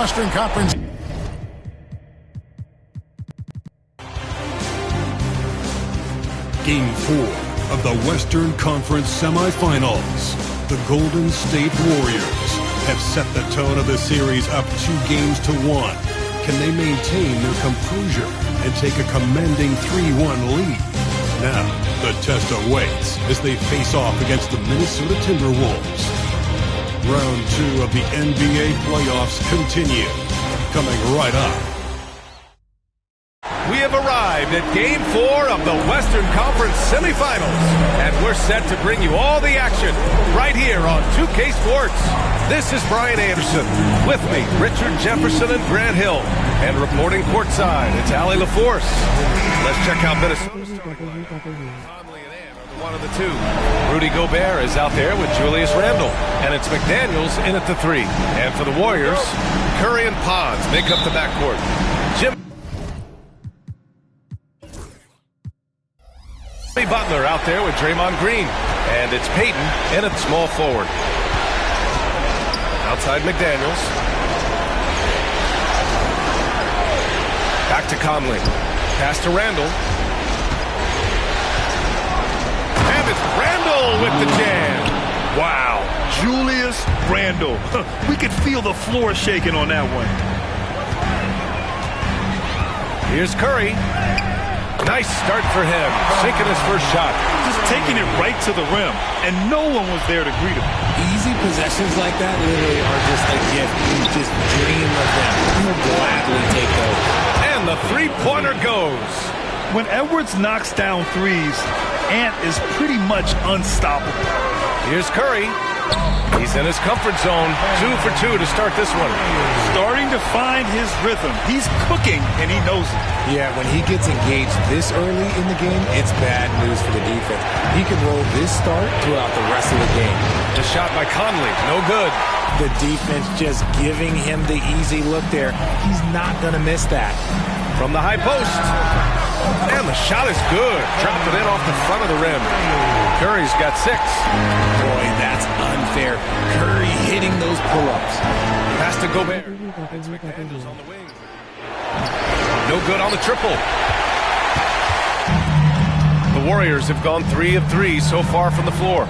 Western Conference. Game 4 of the Western Conference semifinals. The Golden State Warriors have set the tone of the series up 2-1. Can they maintain their composure and take a commanding 3-1 lead? Now, the test awaits as they face off against the Minnesota Timberwolves. Round 2 of the NBA playoffs continue. Coming right up. We have arrived at Game 4 of the Western Conference semifinals, and we're set to bring you all the action right here on 2K Sports. This is Brian Anderson. With me, Richard Jefferson and Grant Hill. And reporting courtside, it's Allie LaForce. Let's check out Minnesota's starting lineup. Conley and Ann are the one of the two. Rudy Gobert is out there with Julius Randle, and it's McDaniels in at the 3. And for the Warriors, Curry and Pons make up the backcourt. Jimmy Butler out there with Draymond Green, and it's Payton in at small forward. Outside McDaniels. Back to Conley. Pass to Randle. And it's Randle with the jam. Wow, Julius Randle. We could feel the floor shaking on that one. Here's Curry. Nice start for him, sinking his first shot. Just taking it right to the rim, and no one was there to greet him. Easy possessions like that literally are just a gift. You just dream of them. You'll gladly take those. And the three-pointer goes. When Edwards knocks down threes, Ant is pretty much unstoppable. Here's Curry. He's in his comfort zone. 2 for 2 to start this one. Starting to find his rhythm. He's cooking, and he knows it. Yeah, when he gets engaged this early in the game, it's bad news for the defense. He can roll this start throughout the rest of the game. The shot by Conley, no good. The defense just giving him the easy look there. He's not going to miss that. From the high post. And the shot is good. Dropping it off the front of the rim. Curry's got 6. Boy, that's unfair. Curry hitting those pull-ups. Pass to Gobert. It's McDaniels on the wing. No good on the triple. The Warriors have gone 3 of 3 so far from the floor.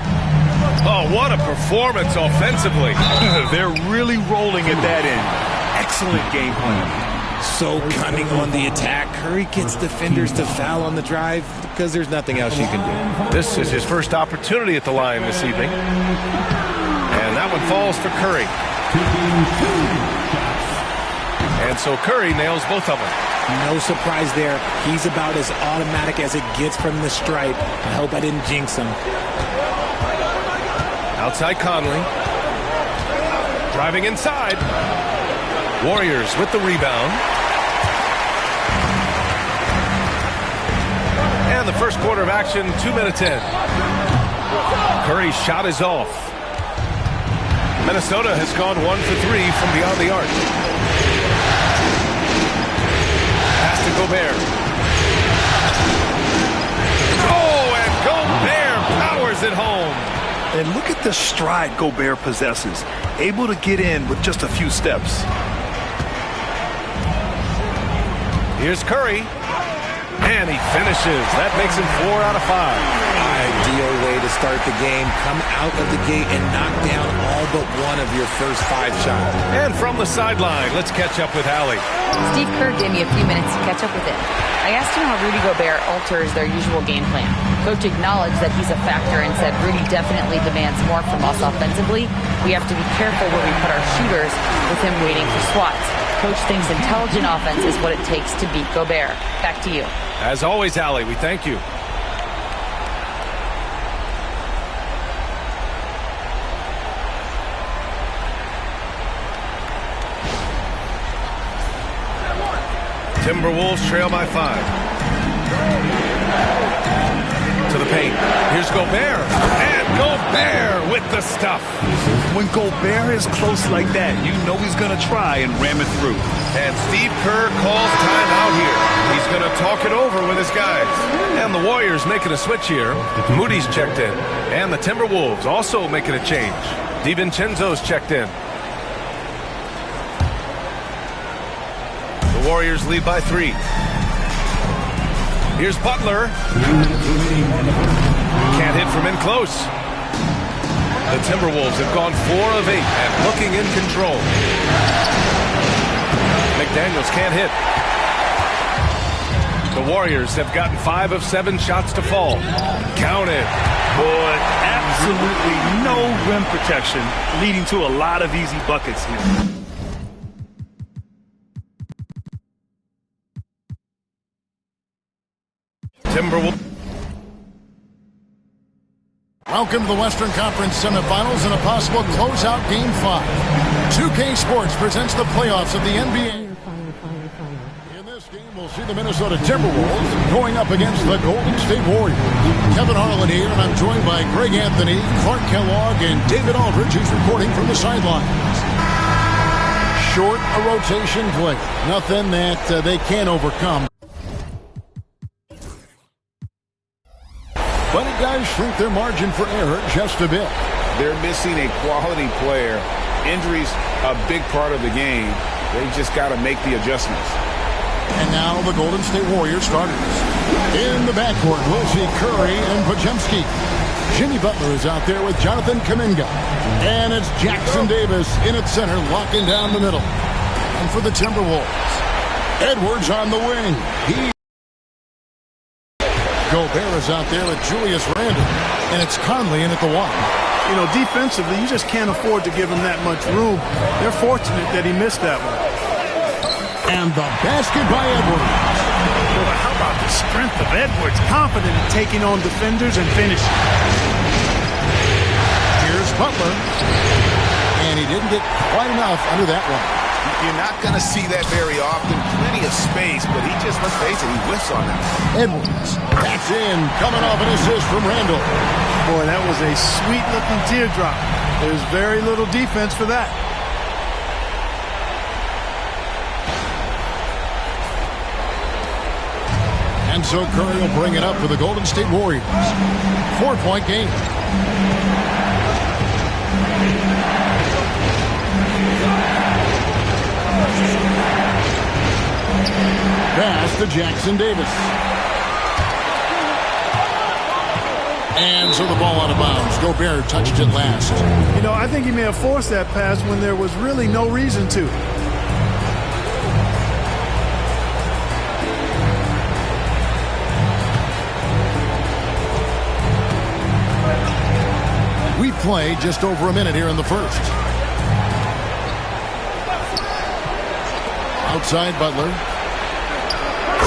Oh, what a performance offensively. They're really rolling at that end. Excellent game plan. So cunning on the attack. Curry gets defenders to foul on the drive because there's nothing else you can do. This is his first opportunity at the line this evening. And that one falls for Curry. And so Curry nails both of them. No surprise there. He's about as automatic as it gets from the stripe. I hope I didn't jinx him. Outside Conley. Driving inside. Warriors with the rebound. And the first quarter of action, 2 minutes in. Curry's shot is off. Minnesota has gone 1 for 3 from beyond the arc. Pass to Gobert. Oh, and Gobert powers it home. And look at the stride Gobert possesses. Able to get in with just a few steps. Here's Curry. And he finishes. That makes him 4 out of 5. Ideal way to start the game. Come out of the gate and knock down all but one of your first 5 shots. And from the sideline, let's catch up with Allie. Steve Kerr gave me a few minutes to catch up with him. I asked him how Rudy Gobert alters their usual game plan. Coach acknowledged that he's a factor and said Rudy definitely demands more from us offensively. We have to be careful where we put our shooters with him waiting for swats. Coach thinks intelligent offense is what it takes to beat Gobert. Back to you. As always, Allie, we thank you. Timberwolves trail by 5. To the paint. Here's Gobert. And Gobert with the stuff. When Gobert is close like that, you know he's going to try and ram it through. And Steve Kerr calls timeout here. He's going to talk it over with his guys. And the Warriors making a switch here. Moody's checked in. And the Timberwolves also making a change. DiVincenzo's checked in. Warriors lead by 3. Here's Butler. Can't hit from in close. The Timberwolves have gone 4 of 8 and looking in control. McDaniels can't hit. The Warriors have gotten 5 of 7 shots to fall. Counted. Boy, absolutely no rim protection, leading to a lot of easy buckets here. Timberwolves. Welcome to the Western Conference semifinals and a possible closeout Game 5. 2K Sports presents the playoffs of the NBA. In this game, we'll see the Minnesota Timberwolves going up against the Golden State Warriors. Kevin Harlan here, and I'm joined by Greg Anthony, Clark Kellogg, and David Aldridge, who's reporting from the sidelines. Short a rotation play. Nothing that they can't overcome. But it does shrink their margin for error just a bit. They're missing a quality player. Injuries a big part of the game. They just got to make the adjustments. And now the Golden State Warriors starters. In the backcourt, we'll see Curry and Podziemski. Jimmy Butler is out there with Jonathan Kuminga. And it's Jackson Davis in at center, locking down the middle. And for the Timberwolves, Edwards on the wing. Gobert is out there with Julius Randle, and it's Conley in at the 1. You know, defensively, you just can't afford to give him that much room. They're fortunate that he missed that one. And the basket by Edwards. Boy, how about the strength of Edwards? Confident in taking on defenders and finishing. Here's Butler. And he didn't get quite enough under that one. You're not going to see that very often. Plenty of space, but he just, let's face it, he whiffs on that. Edwards backs in, coming off an assist from Randle. Boy, that was a sweet-looking teardrop. There's very little defense for that. And so Curry will bring it up for the Golden State Warriors. 4-point game. Pass to Jackson Davis. And so the ball out of bounds. Gobert touched it last. You know, I think he may have forced that pass when there was really no reason to. We play just over a minute here in the first. Outside Butler.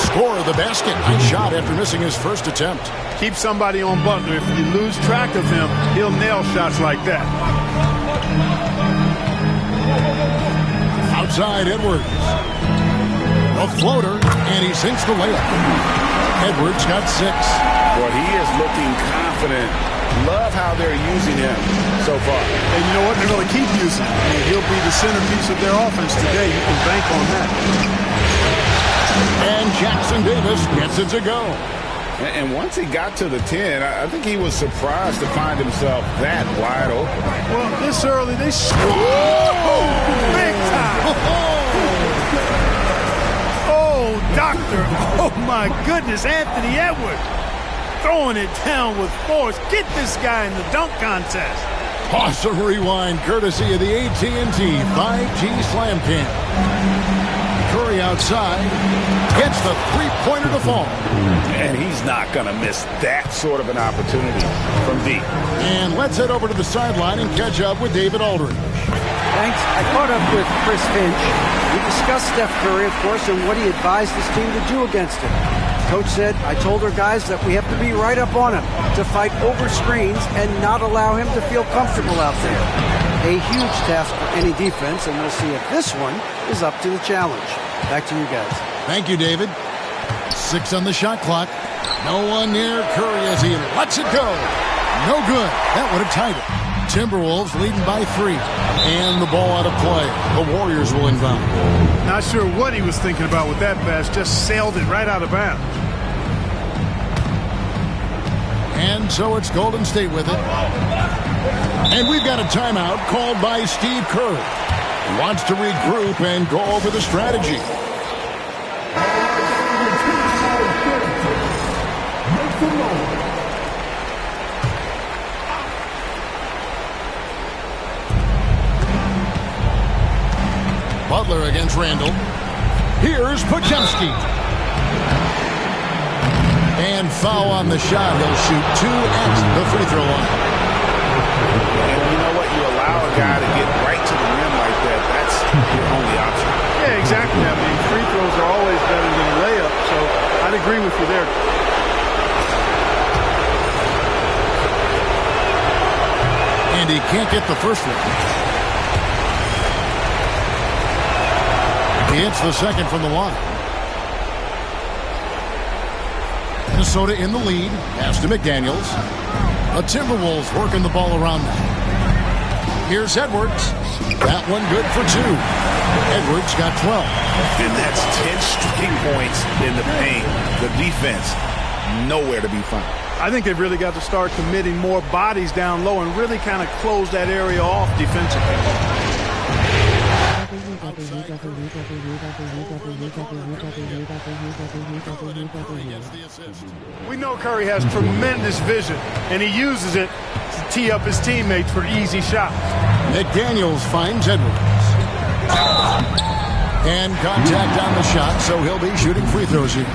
Score of the basket. Nice shot after missing his first attempt. Keep somebody on Butler. If you lose track of him, he'll nail shots like that. Outside Edwards. A floater, and he sinks the layup. Edwards got 6. Boy, he is looking confident. Love how they're using him so far. And you know what? They're going to keep using him. I mean, he'll be the centerpiece of their offense today. You can bank on that. And Jackson Davis gets it to go. And once he got to the 10, I think he was surprised to find himself that wide open. Well, this early, they score. Big time. Oh, doctor. Oh, my goodness. Anthony Edwards throwing it down with force. Get this guy in the dunk contest. Awesome rewind courtesy of the AT&T 5G Slam Cam. Curry outside, gets the three-pointer to fall. And he's not going to miss that sort of an opportunity from deep. And let's head over to the sideline and catch up with David Aldridge. Thanks. I caught up with Chris Finch. We discussed Steph Curry, of course, and what he advised his team to do against him. Coach said, I told our guys that we have to be right up on him, to fight over screens and not allow him to feel comfortable out there. A huge task for any defense, and we'll see if this one is up to the challenge. Back to you guys. Thank you, David. 6 on the shot clock. No one near Curry as he lets it go. No good. That would have tied it. Timberwolves leading by 3. And the ball out of play. The Warriors will inbound. Not sure what he was thinking about with that pass. Just sailed it right out of bounds. And so it's Golden State with it. And we've got a timeout called by Steve Kerr. He wants to regroup and go over the strategy. Butler against Randall. Here's Podziemski. And foul on the shot. He'll shoot 2 at the free throw line. And you know what? You allow a guy to get right to the rim like that. That's your only option. Yeah, exactly. I mean, free throws are always better than a layup, so I'd agree with you there. And he can't get the first one. He hits the second from the line. Minnesota in the lead. Pass to McDaniels. The Timberwolves working the ball around now. Here's Edwards. That one good for 2. Edwards got 12. And that's 10 straight points in the paint. The defense, nowhere to be found. I think they've really got to start committing more bodies down low and really kind of close that area off defensively. We know Curry has tremendous vision, and he uses it to tee up his teammates for easy shots. McDaniels finds Edwards. And contact on the shot, so he'll be shooting free throws here.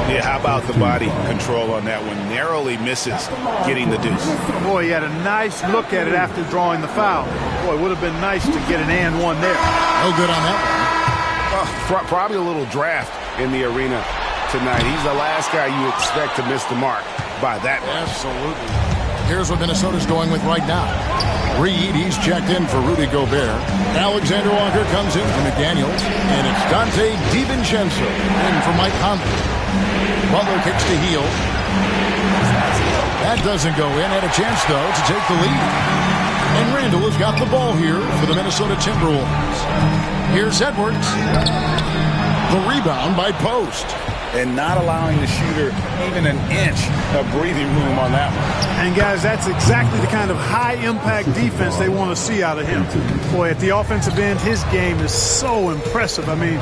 Yeah, how about the body control on that one? Narrowly misses getting the deuce. Boy, he had a nice look at it after drawing the foul. Boy, it would have been nice to get an and one there. No good on that one. Probably a little draft in the arena tonight. He's the last guy you expect to miss the mark by that much. Absolutely. Here's what Minnesota's going with right now. Reed, he's checked in for Rudy Gobert. Alexander Walker comes in for McDaniels. And it's Dante DiVincenzo in for Mike Conley. Butler kicks to heel. That doesn't go in. Had a chance, though, to take the lead. And Randall has got the ball here for the Minnesota Timberwolves. Here's Edwards. The rebound by Post. And not allowing the shooter even an inch of breathing room on that one. And, guys, that's exactly the kind of high-impact defense they want to see out of him. Boy, at the offensive end, his game is so impressive. I mean,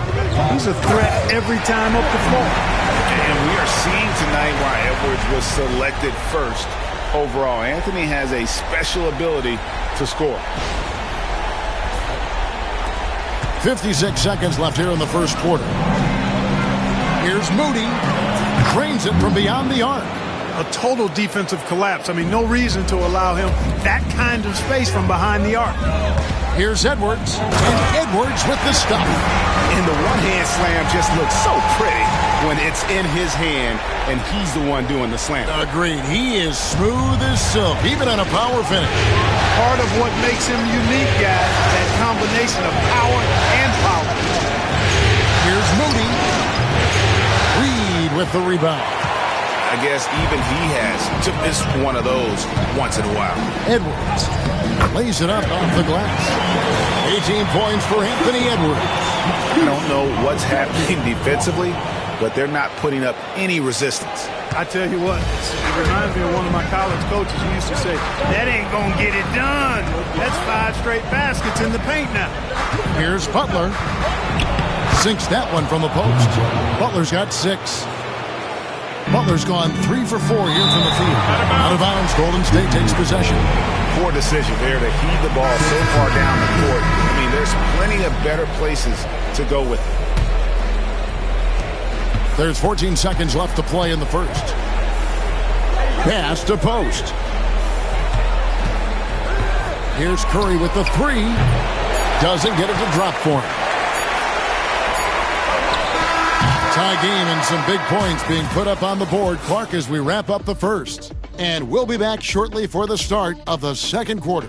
he's a threat every time up the floor. And we are seeing tonight why Edwards was selected first overall. Anthony has a special ability to score. 56 seconds left here in the first quarter. Here's Moody. Drains it from beyond the arc. A total defensive collapse. I mean, no reason to allow him that kind of space from behind the arc. Here's Edwards. And Edwards with the stop. And the one-hand slam just looks so pretty when it's in his hand and he's the one doing the slam. Agreed. He is smooth as silk, even on a power finish. Part of what makes him unique, guys, that combination of power and power. Here's Moody. Reed with the rebound. I guess even he has to miss one of those once in a while. Edwards lays it up off the glass. 18 points for Anthony Edwards. I don't know what's happening defensively, but they're not putting up any resistance. I tell you what, it reminds me of one of my college coaches who used to say, that ain't gonna get it done. That's 5 straight baskets in the paint now. Here's Butler. Sinks that one from the post. Butler's got 6. Butler's gone 3 for 4 here from the field. Out of bounds, Golden State takes possession. Poor decision there to heave the ball so far down the court. I mean, there's plenty of better places to go with it. There's 14 seconds left to play in the first. Pass to Post. Here's Curry with the 3. Doesn't get it to drop for him. Tie game and some big points being put up on the board, Clark, as we wrap up the first. And we'll be back shortly for the start of the second quarter.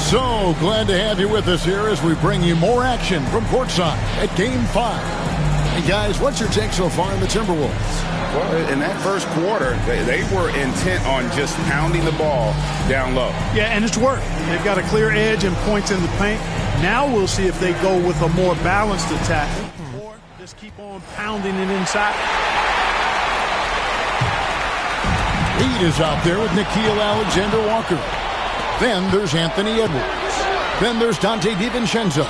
So glad to have you with us here as we bring you more action from courtside at Game 5. Hey guys, what's your take so far in the Timberwolves? Well, in that first quarter, they were intent on just pounding the ball down low. Yeah, and it's worked. They've got a clear edge and points in the paint. Now we'll see if they go with a more balanced attack or just keep on pounding it inside. Reed is out there with Nickeil Alexander-Walker. Then there's Anthony Edwards. Then there's Dante DiVincenzo.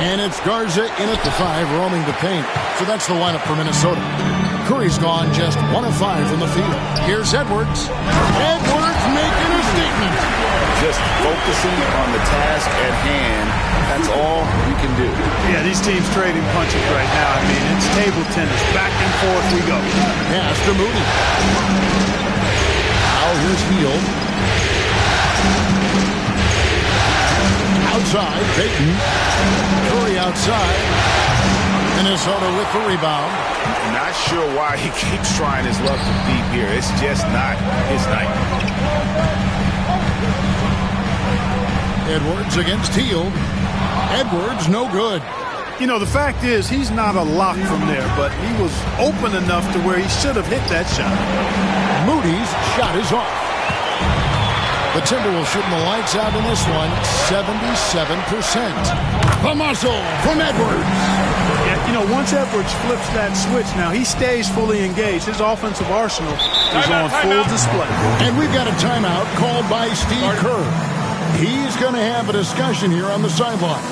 And it's Garza in at the 5, roaming the paint. So that's the lineup for Minnesota. Curry's gone just 1 of 5 from the field. Here's Edwards. Edwards making a statement. Just focusing on the task at hand. That's all you can do. Yeah, these teams trading punches right now. I mean, it's table tennis. Back and forth we go. Pass to Moody. Now here's Hield. Outside, Payton. Curry outside. Minnesota with the rebound. Not sure why he keeps trying his luck from deep here. It's just not his night. Edwards against Hield. Edwards, no good. You know, the fact is, he's not a lock from there, but he was open enough to where he should have hit that shot. Moody's shot is off. The Timberwolves shooting the lights out in this one, 77%. The muscle from Edwards. Yeah, you know, once Edwards flips that switch now, he stays fully engaged. His offensive arsenal is on full display. And we've got a timeout called by Steve Kerr. He's going to have a discussion here on the sideline.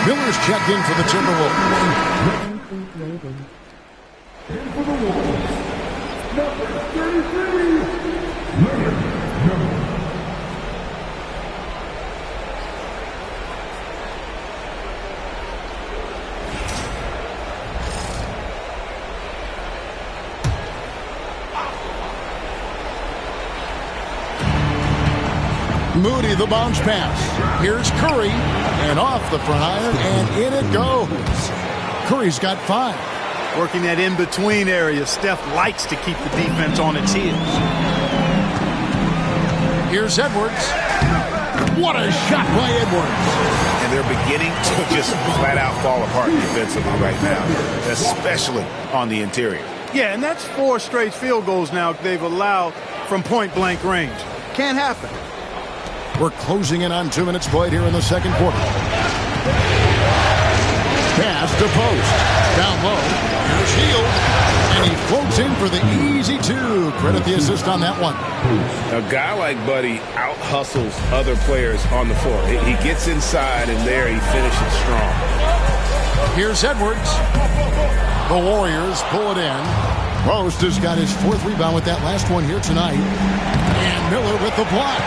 Miller's checked in for the Timberwolves. Moody, the bounce pass. Here's Curry, and off the front iron, and in it goes. Curry's got 5. Working that in-between area. Steph likes to keep the defense on its heels. Here's Edwards. What a shot by Edwards. And they're beginning to just flat-out fall apart defensively right now, especially on the interior. Yeah, and that's 4 straight field goals now they've allowed from point-blank range. Can't happen. We're closing in on 2 minutes played here in the second quarter. Pass to post. Down low. Here's Hield. And he floats in for the easy 2. Credit the assist on that one. A guy like Buddy out-hustles other players on the floor. He gets inside, and there he finishes strong. Here's Edwards. The Warriors pull it in. Post has got his 4th rebound with that last one here tonight. And Miller with the block.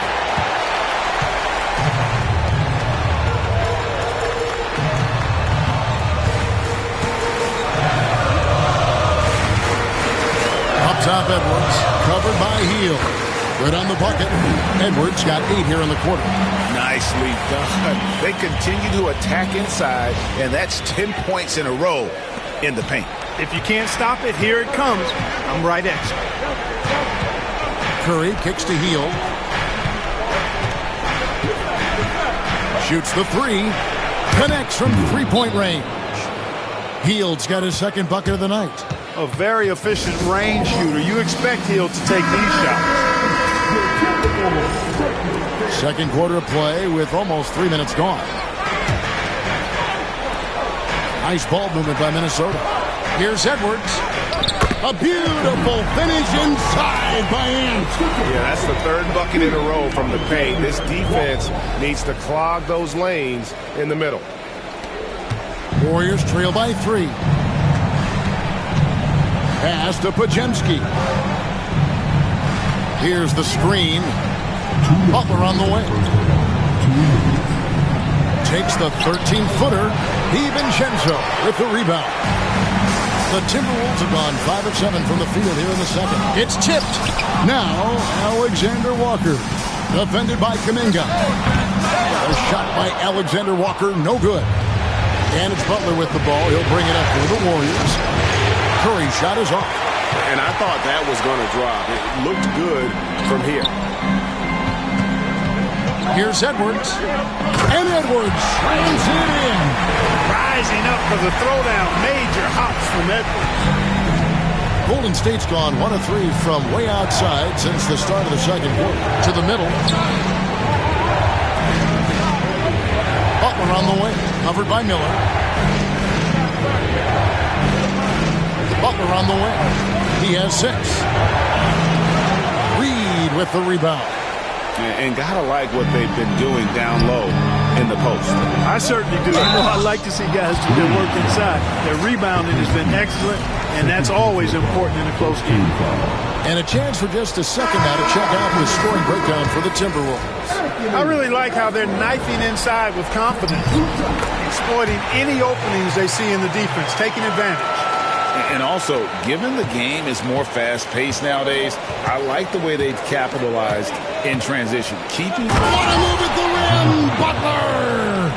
Top Edwards, covered by Hield. Right on the bucket. Edwards got 8 here in the quarter. Nicely done. They continue to attack inside, and that's 10 points in a row in the paint. If you can't stop it, here it comes. I'm right at you. Curry kicks to Hield. Shoots the 3. Connects from 3-point range. Hield's got his 2nd bucket of the night. A very efficient range shooter. You expect Hield to take these shots. Second quarter of play with almost 3 minutes gone. Nice ball movement by Minnesota. Here's Edwards. A beautiful finish inside by Ant. Yeah, that's the 3rd bucket in a row from the paint. This defense needs to clog those lanes in the middle. Warriors trail by 3. Pass to Pajemski. Here's the screen. Butler on the way. Takes the 13-footer. DiVincenzo with the rebound. The Timberwolves have gone 5 of 7 from the field here in the second. It's tipped. Now, Alexander Walker. Defended by Kuminga. A shot by Alexander Walker, no good. And it's Butler with the ball. He'll bring it up for the Warriors. Curry's shot is off. And I thought that was going to drop. It looked good from here. Here's Edwards. And Edwards slams it in. Rising up for the throwdown. Major hops from Edwards. Golden State's gone 1 of 3 from way outside since the start of the second quarter. To the middle. Butler on the way. Covered by Miller. Butler on the way. He has 6. Reed with the rebound. And gotta like what they've been doing down low in the post. I certainly do. I like to see guys do their work inside. Their rebounding has been excellent, and that's always important in a close game. And a chance for just a second now to check out the scoring breakdown for the Timberwolves. I really like how they're knifing inside with confidence, exploiting any openings they see in the defense, taking advantage. And also, given the game is more fast-paced nowadays, I like the way they've capitalized in transition. Keeping... What a move at the rim! Butler!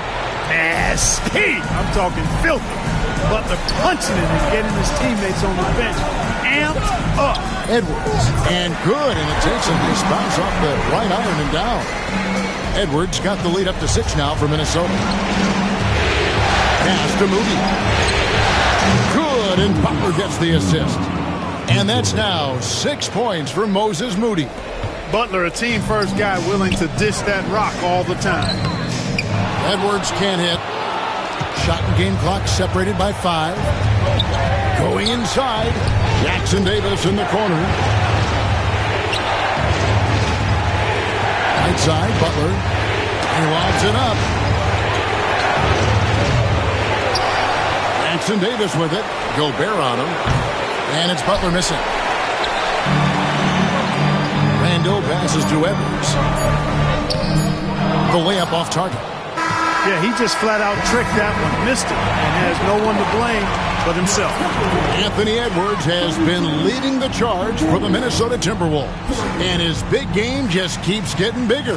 Nasty! I'm talking filthy. Butler punching it and getting his teammates on the bench amped up. Edwards, and good, and it takes a nice bounce off the right iron and down. Edwards got the lead up to 6 now for Minnesota. Pass to Moody. Good, and Butler gets the assist. And that's now 6 points for Moses Moody. Butler, a team-first guy willing to dish that rock all the time. Edwards can't hit. Shot and game clock separated by 5. Going inside. Jackson Davis in the corner. Right side, Butler. He lobs it up. Jackson Davis with it. Gobert on him. And it's Butler missing. Randall passes to Edwards. The layup off target. Yeah, he just flat out tricked that one, missed it, and has no one to blame but himself. Anthony Edwards has been leading the charge for the Minnesota Timberwolves, and his big game just keeps getting bigger.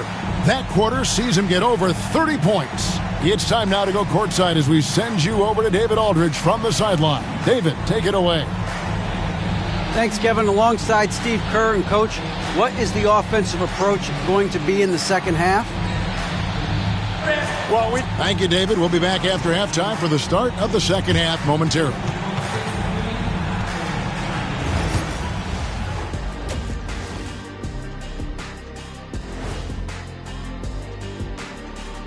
That quarter sees him get over 30 points. It's time now to go courtside as we send you over to David Aldridge from the sideline. David, take it away. Thanks, Kevin. Alongside Steve Kerr and Coach, what is the offensive approach going to be in the second half? Thank you, David. We'll be back after halftime for the start of the second half momentarily.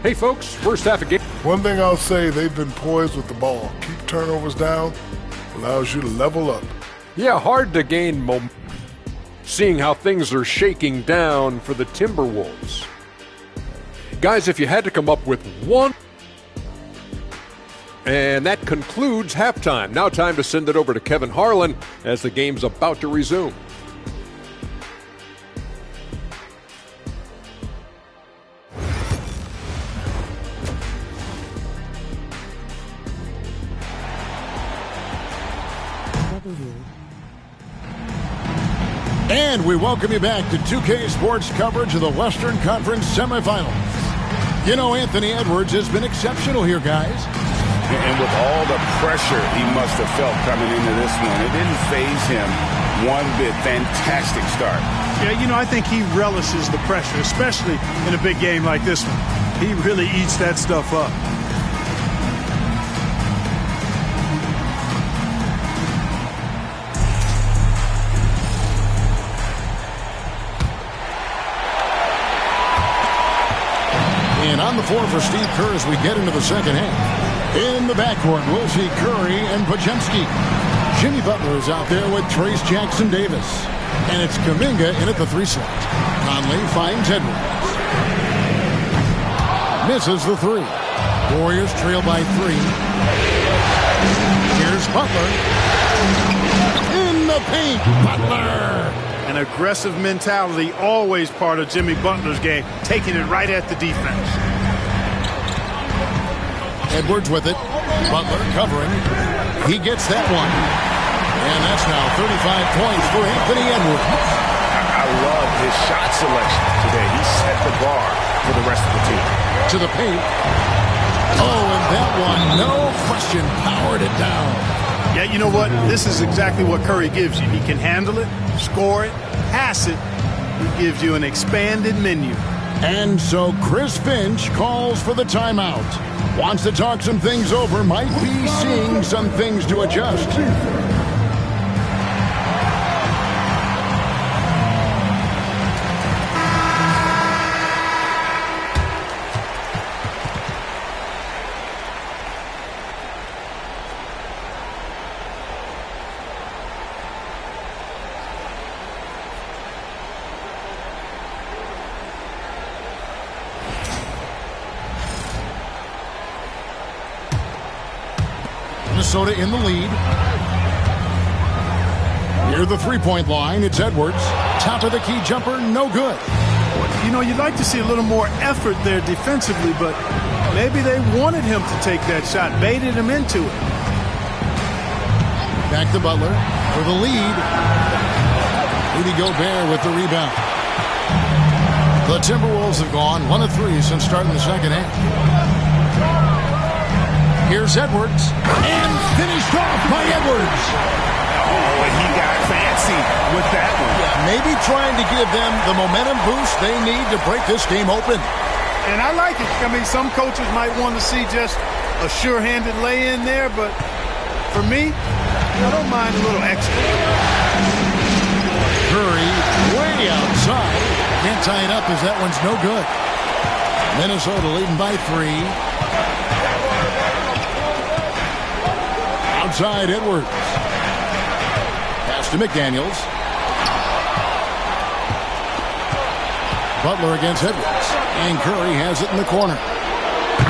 Hey, folks, first half of game. One thing I'll say, they've been poised with the ball. Keep turnovers down, allows you to level up. Yeah, hard to gain momentum, seeing how things are shaking down for the Timberwolves. Guys, if you had to come up with one... And that concludes halftime. Now time to send it over to Kevin Harlan as the game's about to resume. And we welcome you back to 2K Sports coverage of the Western Conference semifinals. You know, Anthony Edwards has been exceptional here, guys. And with all the pressure he must have felt coming into this one, it didn't faze him one bit. Fantastic start. Yeah, you know, I think he relishes the pressure, especially in a big game like this one. He really eats that stuff up. And on the floor for Steve Kerr as we get into the second half. In the backcourt, we'll see Curry and Podziemski. Jimmy Butler is out there with Trace Jackson Davis. And it's Kuminga in at the 3 slot. Conley finds Edwards. Misses the 3. Warriors trail by 3. Here's Butler. In the paint, Butler. An aggressive mentality, always part of Jimmy Butler's game, taking it right at the defense. Edwards with it. Butler covering. He gets that one. And that's now 35 points for Anthony Edwards. I love his shot selection today. He set the bar for the rest of the team. To the paint. Oh, and that one, no question, powered it down. Yeah, you know what? This is exactly what Curry gives you. He can handle it, score it, pass it. He gives you an expanded menu. And so Chris Finch calls for the timeout. Wants to talk some things over, might be seeing some things to adjust. Minnesota in the lead. Near the three-point line, it's Edwards. Top of the key jumper, no good. You know, you'd like to see a little more effort there defensively, but maybe they wanted him to take that shot, baited him into it. Back to Butler for the lead. Rudy Gobert with the rebound. The Timberwolves have gone 1 of 3 since starting the second half. Here's Edwards, and finished off by Edwards. Oh, and he got fancy with that one. Maybe trying to give them the momentum boost they need to break this game open. And I like it. I mean, some coaches might want to see just a sure-handed lay-in there, but for me, I don't mind a little extra. Curry way outside. Can't tie it up as that one's no good. Minnesota leading by 3. Outside Edwards. Pass to McDaniels. Butler against Edwards. And Curry has it in the corner.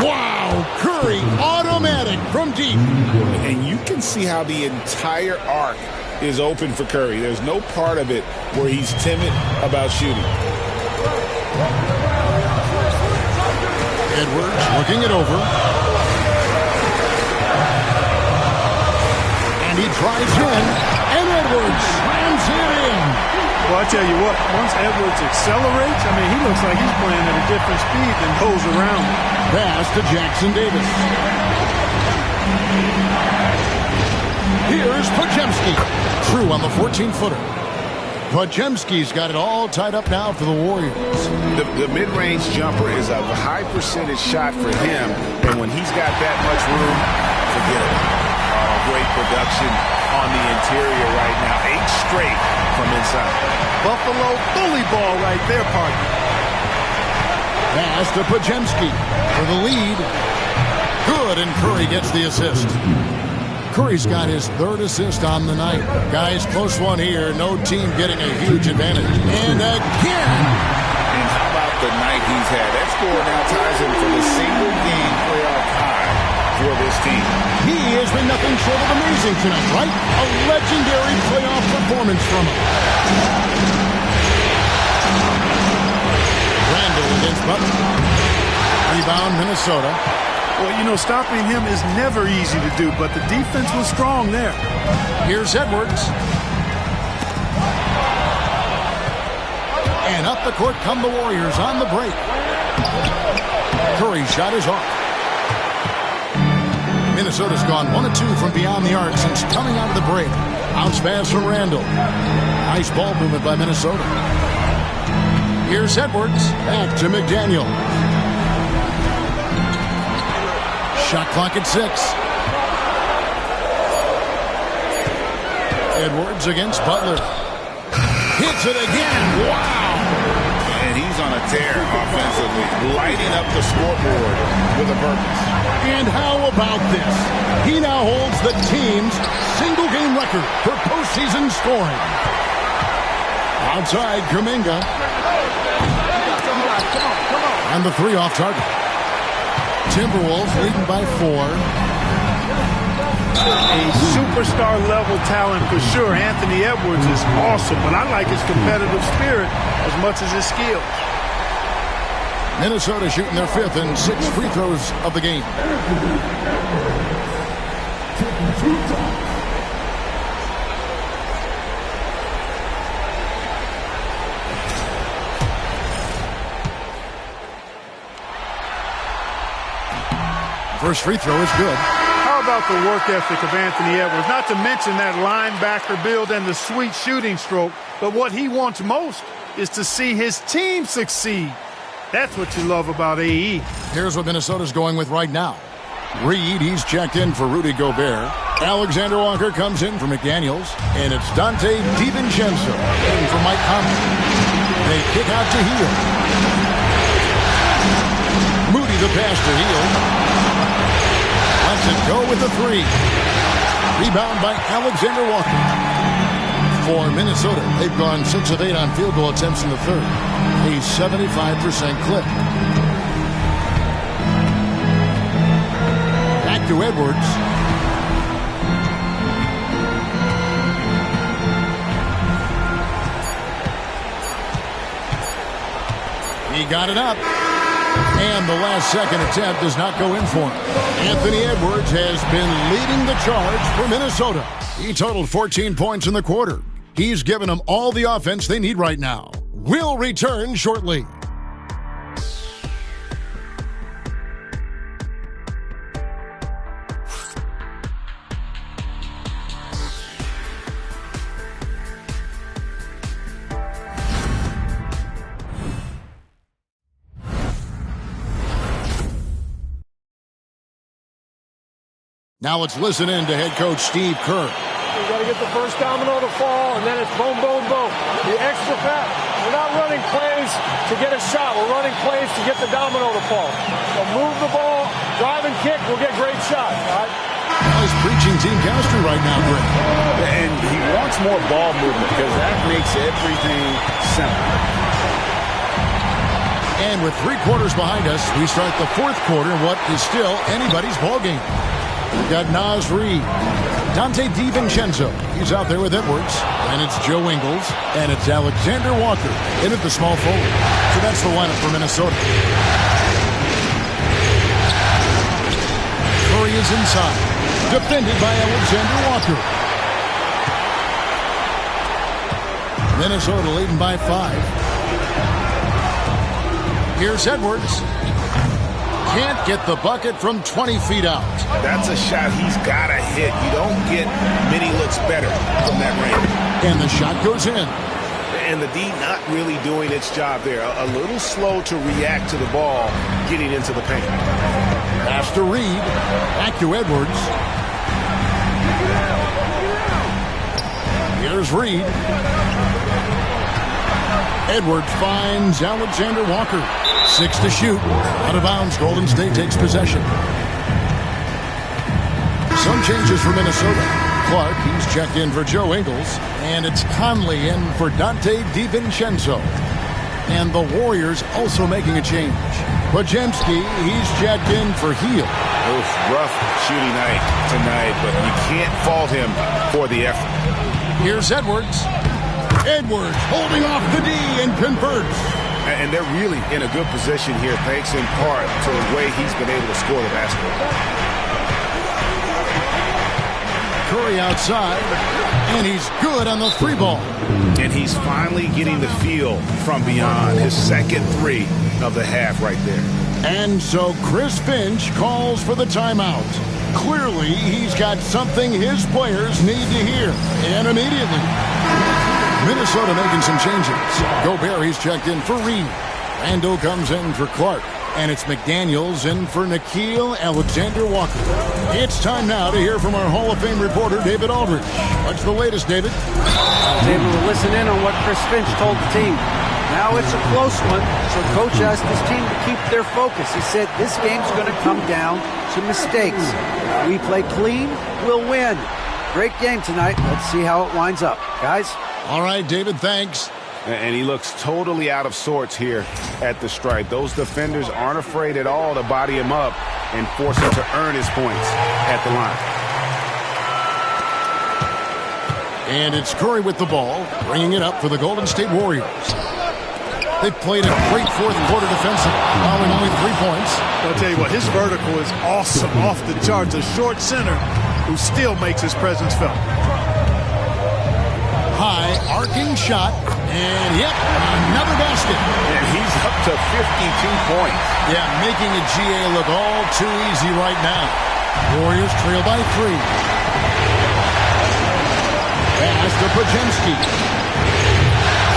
Wow! Curry, automatic from deep. And you can see how the entire arc is open for Curry. There's no part of it where he's timid about shooting. Edwards looking it over. And he drives in, and Edwards slams it in. Well, I tell you what, once Edwards accelerates, I mean, he looks like he's playing at a different speed than goes around. Pass to Jackson Davis. Here's Podziemski. True on the 14-footer. Podziemski's got it all tied up now for the Warriors. The mid-range jumper is a high percentage shot for him, and when he's got that much room, forget it. Great production on the interior right now. 8 straight from inside. Buffalo bully ball right there, partner. Pass to Podziemski for the lead. Good, and Curry gets the assist. Curry's got his 3rd assist on the night. Guys, close one here. No team getting a huge advantage. And again. And how about the night he's had? That score now ties him for the single-game playoff high for this team. He has been nothing short of amazing tonight, right? A legendary playoff performance from him. Randall against Butler. Rebound, Minnesota. Well, you know, stopping him is never easy to do, but the defense was strong there. Here's Edwards. And up the court come the Warriors on the break. Curry's shot is off. Minnesota's gone 1 of 2 from beyond the arc since coming out of the break. Bounce pass from Randall. Nice ball movement by Minnesota. Here's Edwards. Back to McDaniel. Shot clock at 6. Edwards against Butler. Hits it again. Wow. And he's on a tear offensively, lighting up the scoreboard with a purpose. And how about this? He now holds the team's single-game record for postseason scoring. Outside, Kuminga. And the 3 off target. Timberwolves leading by 4. A superstar level talent for sure. Anthony Edwards is awesome, but I like his competitive spirit as much as his skill. Minnesota shooting their 5th and 6th free throws of the game. First free throw is good. How about the work ethic of Anthony Edwards? Not to mention that linebacker build and the sweet shooting stroke. But what he wants most is to see his team succeed. That's what you love about AE. Here's what Minnesota's going with right now. Reed, he's checked in for Rudy Gobert. Alexander Walker comes in for McDaniels. And it's Dante DiVincenzo in for Mike Conley. They kick out to Hield. Moody the pass to Hield. Lets it go with the three. Rebound by Alexander Walker. For Minnesota, they've gone 6 of 8 on field goal attempts in the third. A 75% clip. Back to Edwards. He got it up. And the last second attempt does not go in for him. Anthony Edwards has been leading the charge for Minnesota. He totaled 14 points in the quarter. He's given them all the offense they need right now. We'll return shortly. Now let's listen in to head coach Steve Kerr. You got to get the first domino to fall, and then it's boom, boom, boom. The extra pass. We're not running plays to get a shot. We're running plays to get the domino to fall. So move the ball, drive and kick, we'll get great shots. All right? He's preaching team chemistry right now, Greg. And he wants more ball movement because that makes everything simple. And with 3 quarters behind us, we start the fourth quarter in what is still anybody's ball game. We've got Naz Reid, Dante DiVincenzo. He's out there with Edwards. And it's Joe Ingles. And it's Alexander Walker in at the small forward. So that's the lineup for Minnesota. Curry is inside. Defended by Alexander Walker. Minnesota leading by 5. Here's Edwards. Can't get the bucket from 20 feet out. That's a shot he's got to hit. You don't get many looks better from that range. And the shot goes in. And the D not really doing its job there. A little slow to react to the ball getting into the paint. Pass to Reed. Back to Edwards. Here's Reed. Edwards finds Alexander Walker. 6 to shoot. Out of bounds. Golden State takes possession. Some changes for Minnesota. Clark, he's checked in for Joe Ingles. And it's Conley in for Dante DiVincenzo. And the Warriors also making a change. Podziemski, he's checked in for Hield. Rough shooting night tonight, but you can't fault him for the effort. Here's Edwards. Edwards holding off the D and converts. And they're really in a good position here, thanks in part to the way he's been able to score the basketball. Curry outside, and he's good on the 3 ball. And he's finally getting the feel from beyond. His second 3 of the half right there. And so Chris Finch calls for the timeout. Clearly, he's got something his players need to hear, and immediately. Minnesota making some changes. Gobert, he's checked in for Reed. Randall comes in for Clark. And it's McDaniels in for Nickeil Alexander-Walker. It's time now to hear from our Hall of Fame reporter, David Aldridge. What's the latest, David? I was able to listen in on what Chris Finch told the team. Now it's a close one, so Coach asked his team to keep their focus. He said this game's going to come down to mistakes. If we play clean, we'll win. Great game tonight. Let's see how it winds up. Guys? All right, David, thanks. And he looks totally out of sorts here at the stripe. Those defenders aren't afraid at all to body him up and force him to earn his points at the line. And it's Curry with the ball, bringing it up for the Golden State Warriors. They've played a great fourth quarter defensively, allowing only 3 points. I'll tell you what, his vertical is awesome, off the charts. A short center who still makes his presence felt. High arcing shot, And, yep, another basket. And he's up to 52 points. Yeah, making a GA look all too easy right now. Warriors trail by 3. Pass to Pajemski.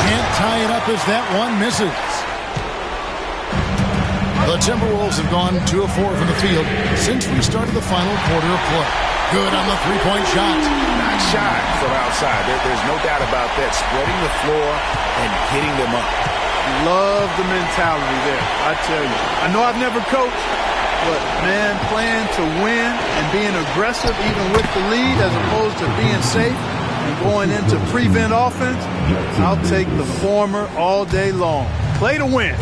Can't tie it up as that one misses. The Timberwolves have gone 2 of 4 from the field since we started the final quarter of play. Good on the three-point shot. Not shy from outside. There's no doubt about that. Spreading the floor and getting them up. Love the mentality there, I tell you. I know I've never coached, but, man, playing to win and being aggressive even with the lead as opposed to being safe and going into prevent offense, I'll take the former all day long. Play to win.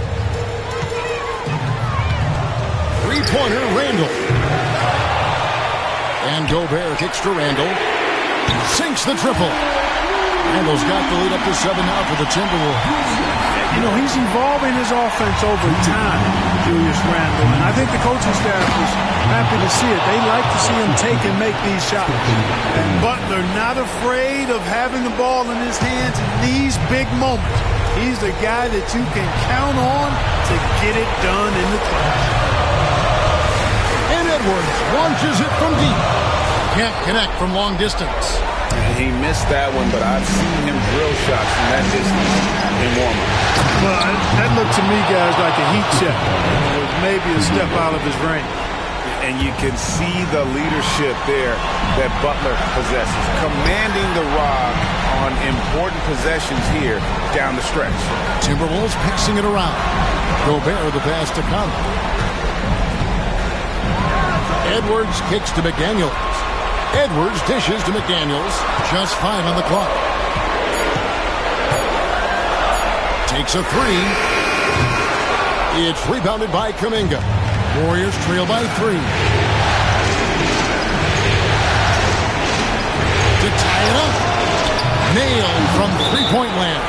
Three-pointer, Randall. And Gobert kicks to Randall. Sinks the triple. Randall's got the lead up to 7 now for the Timberwolves. You know, he's evolving his offense over time, Julius Randle, and I think the coaching staff is happy to see it. They like to see him take and make these shots. And Butler not afraid of having the ball in his hands in these big moments. He's the guy that you can count on to get it done in the clutch. And Edwards launches it from deep. Can't connect from long distance. He missed that one, but I've seen him drill shots from that distance in warm-up. Well, that looked to me, guys, like a heat check. It was maybe a step out of his range. And you can see the leadership there that Butler possesses, commanding the rock on important possessions here down the stretch. Timberwolves passing it around. Gobert the pass to Conley. Edwards kicks to McDaniels. Edwards dishes to McDaniels. Just 5 on the clock. Takes a 3. It's rebounded by Kuminga. Warriors trail by 3. To tie it up. Nailed from three-point land.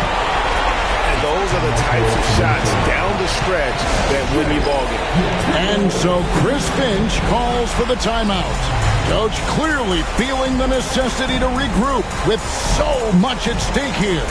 And those are the types of shots down the stretch that win you ball game. And so Chris Finch calls for the timeout. Coach clearly feeling the necessity to regroup with so much at stake here.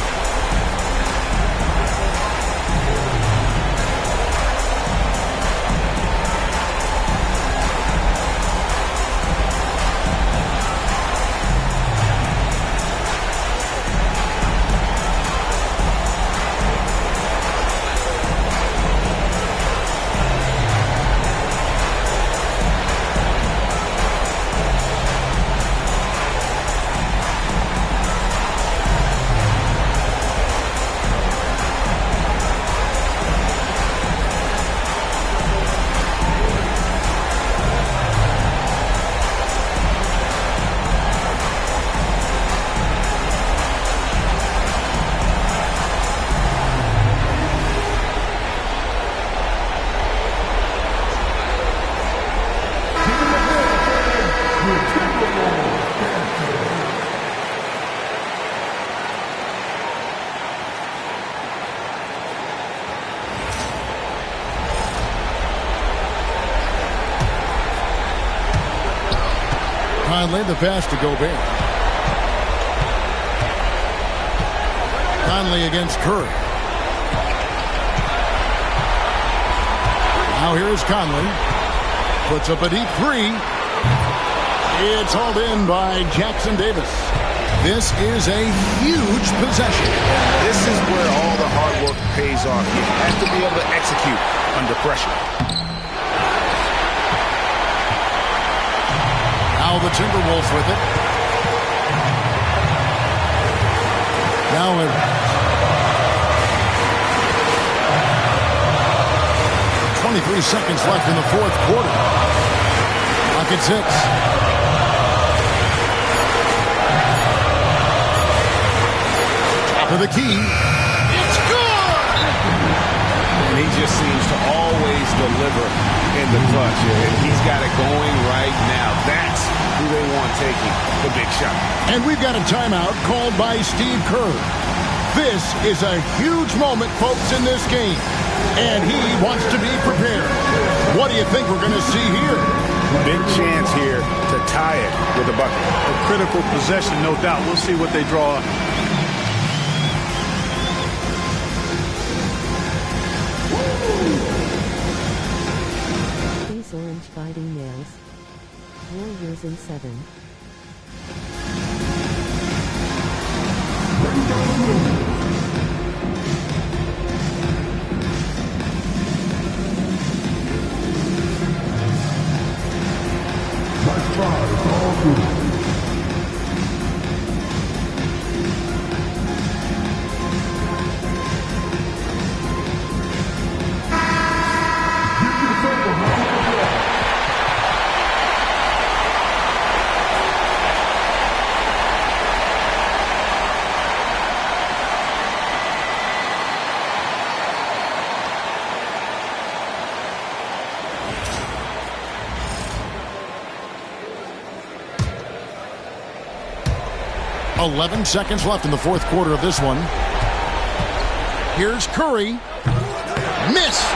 Conley the pass to Gobert. Conley against Curry. Now here is Conley. Puts up a deep 3. It's hauled in by Jackson Davis. This is a huge possession. This is where all the hard work pays off. You have to be able to execute under pressure. Now the Timberwolves with it. Now 23 seconds left in the fourth quarter. Clock at 6. To the key. It's good! And he just seems to always deliver in the clutch. And he's got it going right now. That's who they want taking the big shot. And we've got a timeout called by Steve Kerr. This is a huge moment, folks, in this game. And he wants to be prepared. What do you think we're going to see here? Big chance here to tie it with a bucket. A critical possession, no doubt. We'll see what they draw up. Warriors. Warriors in 7. Nice try, it's all good. .11 seconds left in the fourth quarter of this one. Here's Curry. Missed.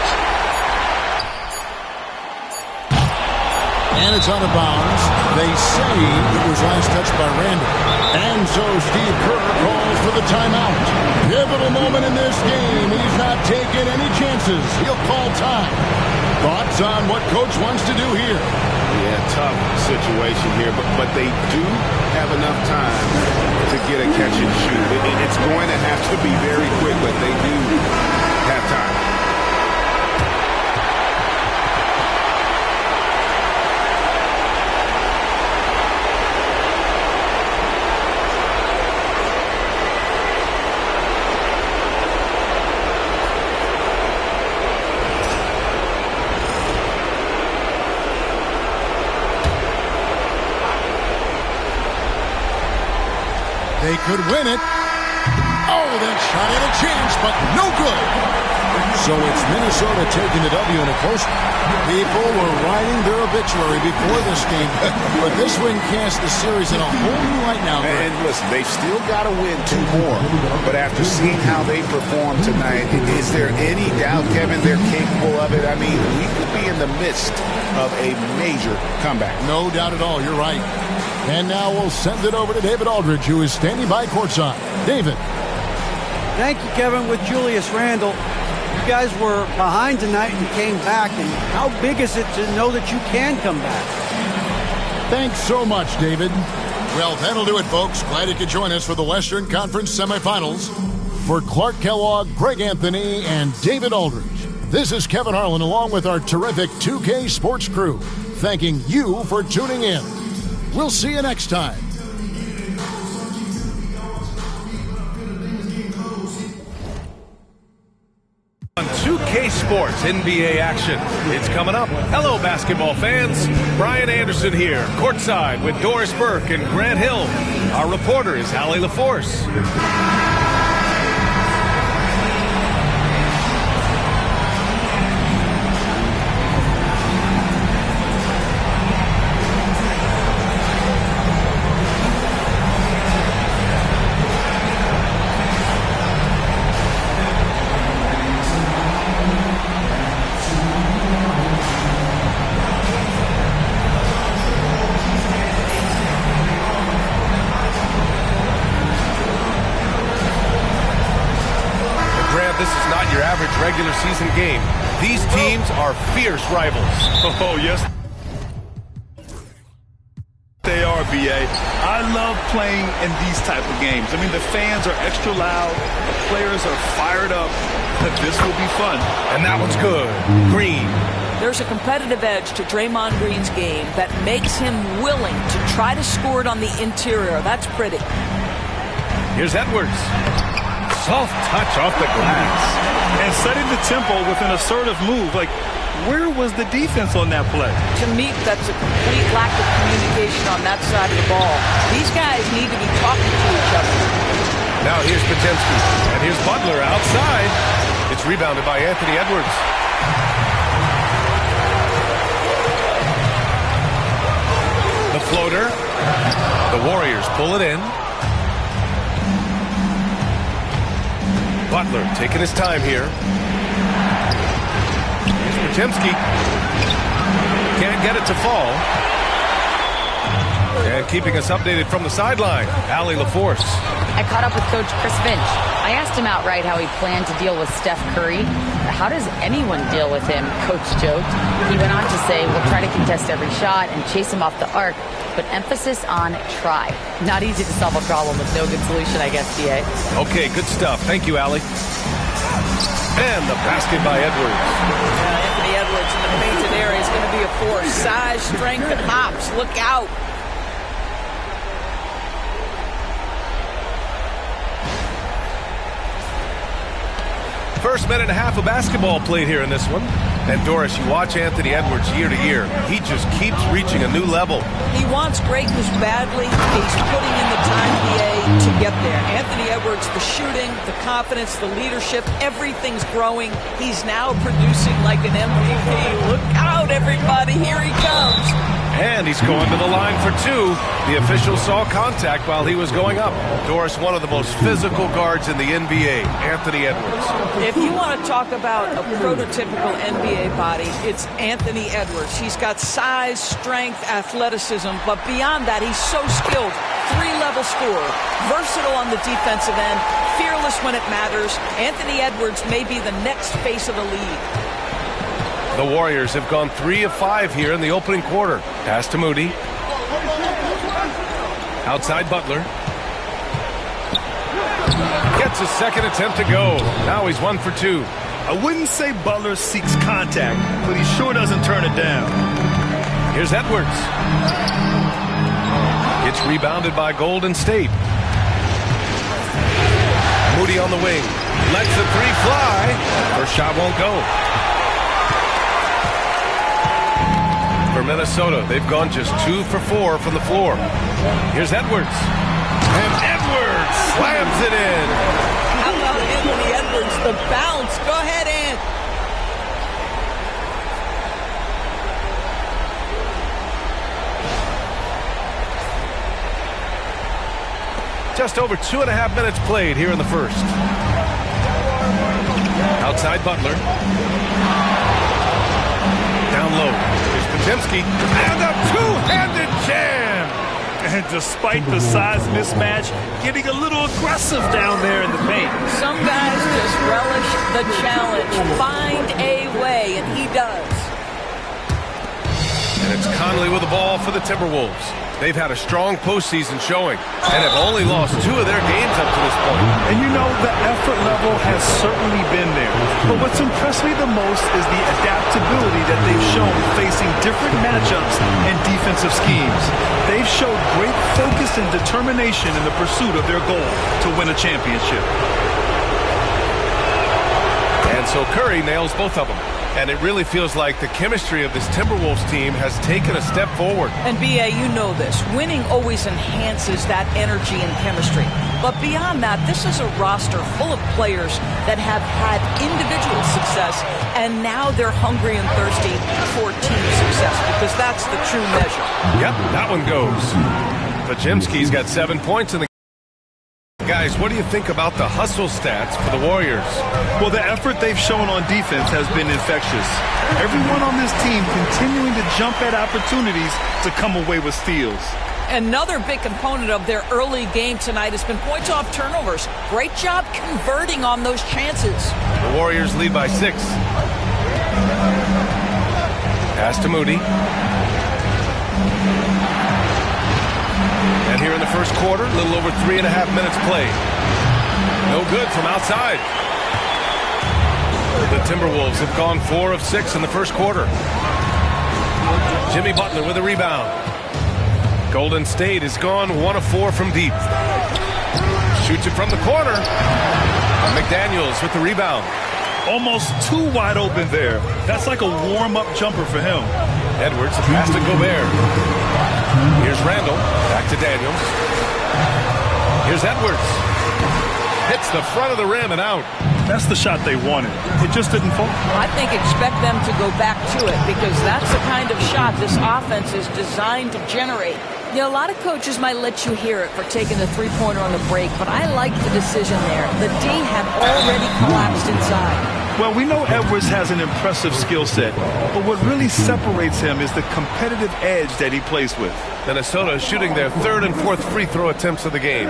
And it's out of bounds. They say it was last touched by Randall. And so Steve Kerr calls for the timeout. Pivotal moment in this game. He's not taking any chances. He'll call time. Thoughts on what Coach wants to do here? Yeah, tough situation here, but they do have enough time to get a catch and shoot. It's going to have to be very quick, but they do have time. They could win it. Oh, that shot had a chance, but no good. So it's Minnesota taking the W in a close. People were riding their obituary before this game, but this win casts the series in a whole new light now. And listen, they've still got to win 2 more. But after seeing how they performed tonight, is there any doubt, Kevin, they're capable of it? I mean, we could be in the midst of a major comeback. No doubt at all. You're right. And now we'll send it over to David Aldridge, who is standing by courtside. David. Thank you, Kevin, with Julius Randle. You guys were behind tonight and came back. And how big is it to know that you can come back? Thanks so much, David. Well, that'll do it, folks. Glad you could join us for the Western Conference semifinals. For Clark Kellogg, Greg Anthony, and David Aldridge, this is Kevin Harlan along with our terrific 2K Sports crew, thanking you for tuning in. We'll see you next time. On 2K Sports NBA action, it's coming up. Hello, basketball fans. Brian Anderson here, courtside with Doris Burke and Grant Hill. Our reporter is Hallie LaForce. Regular season game. These teams are fierce rivals. Oh, yes. They are, B.A. I love playing in these type of games. I mean, the fans are extra loud. The players are fired up. This will be fun. And that one's good. Green. There's a competitive edge to Draymond Green's game that makes him willing to try to score it on the interior. That's pretty. Here's Edwards. Soft touch off the glass. And setting the tempo with an assertive move. Like, where was the defense on that play? To me, that's a complete lack of communication on that side of the ball. These guys need to be talking to each other. Now here's Potemski. And here's Butler outside. It's rebounded by Anthony Edwards. The floater. The Warriors pull it in. Butler taking his time here. Here's Potemski. Can't get it to fall. And keeping us updated from the sideline, Allie LaForce. I caught up with Coach Chris Finch. I asked him outright how he planned to deal with Steph Curry. How does anyone deal with him? Coach joked. He went on to say, we'll try to contest every shot and chase him off the arc, but emphasis on try. Not easy to solve a problem with no good solution, I guess, DA. Okay, good stuff. Thank you, Allie. And the basket by Edwards. Anthony Edwards in the painted area is going to be a force. Size, strength, and hops. Look out. First minute and a half of basketball played here in this one. And Doris, you watch Anthony Edwards year to year. He just keeps reaching a new level. He wants greatness badly. He's putting in the time, PA, to get there. Anthony Edwards, the shooting, the confidence, the leadership, everything's growing. He's now producing like an MVP. Look out, everybody. Here he comes. And he's going to the line for two. The official saw contact while he was going up. Doris, one of the most physical guards in the NBA, Anthony Edwards. If you want to talk about a prototypical NBA body, it's Anthony Edwards. He's got size, strength, athleticism, but beyond that, he's so skilled. Three-level scorer, versatile on the defensive end, fearless when it matters. Anthony Edwards may be the next face of the league. The Warriors have gone 3 of 5 here in the opening quarter. Pass to Moody. Outside Butler. Gets his second attempt to go. Now he's 1 for 2. I wouldn't say Butler seeks contact, but he sure doesn't turn it down. Here's Edwards. It's rebounded by Golden State. Moody on the wing. Lets the three fly. First shot won't go. For Minnesota, they've gone just 2 for 4 from the floor. Here's Edwards. And Edwards slams it in. How about Anthony Edwards, the bounce? Go ahead, Ant. Just over 2.5 minutes played here in the first. Outside Butler. Down low. Here's Podziemski. And a two-handed jam. And despite the size mismatch, getting a little aggressive down there in the paint. Some guys just relish the challenge. Find a way, and he does. And it's Conley with the ball for the Timberwolves. They've had a strong postseason showing and have only lost 2 of their games up to this point. And you know, the effort level has certainly been there. But what's impressed me the most is the adaptability that they've shown facing different matchups and defensive schemes. They've showed great focus and determination in the pursuit of their goal to win a championship. And so Curry nails both of them. And it really feels like the chemistry of this Timberwolves team has taken a step forward. And, B.A., you know this. Winning always enhances that energy and chemistry. But beyond that, this is a roster full of players that have had individual success, and now they're hungry and thirsty for team success, because that's the true measure. Yep, that one goes. Podziemski's got 7 points in the Guys, what do you think about the hustle stats for the Warriors? Well, the effort they've shown on defense has been infectious. Everyone on this team continuing to jump at opportunities to come away with steals. Another big component of their early game tonight has been points off turnovers. Great job converting on those chances. The Warriors lead by 6. Pass to Moody. And here in the first quarter, a little over 3.5 minutes played. No good from outside. The Timberwolves have gone 4 of 6 in the first quarter. Jimmy Butler with a rebound. Golden State has gone 1 of 4 from deep. Shoots it from the corner. McDaniels with the rebound. Almost too wide open there. That's like a warm-up jumper for him. Edwards, the pass to Gobert. Here's Randall. Back to Daniels. Here's Edwards. Hits the front of the rim and out. That's the shot they wanted. It just didn't fall. I think expect them to go back to it, because that's the kind of shot this offense is designed to generate. You know, a lot of coaches might let you hear it for taking the three-pointer on the break, but I like the decision there. The D had already collapsed inside. Well, we know Edwards has an impressive skill set, but what really separates him is the competitive edge that he plays with. Minnesota is shooting their third and fourth free throw attempts of the game.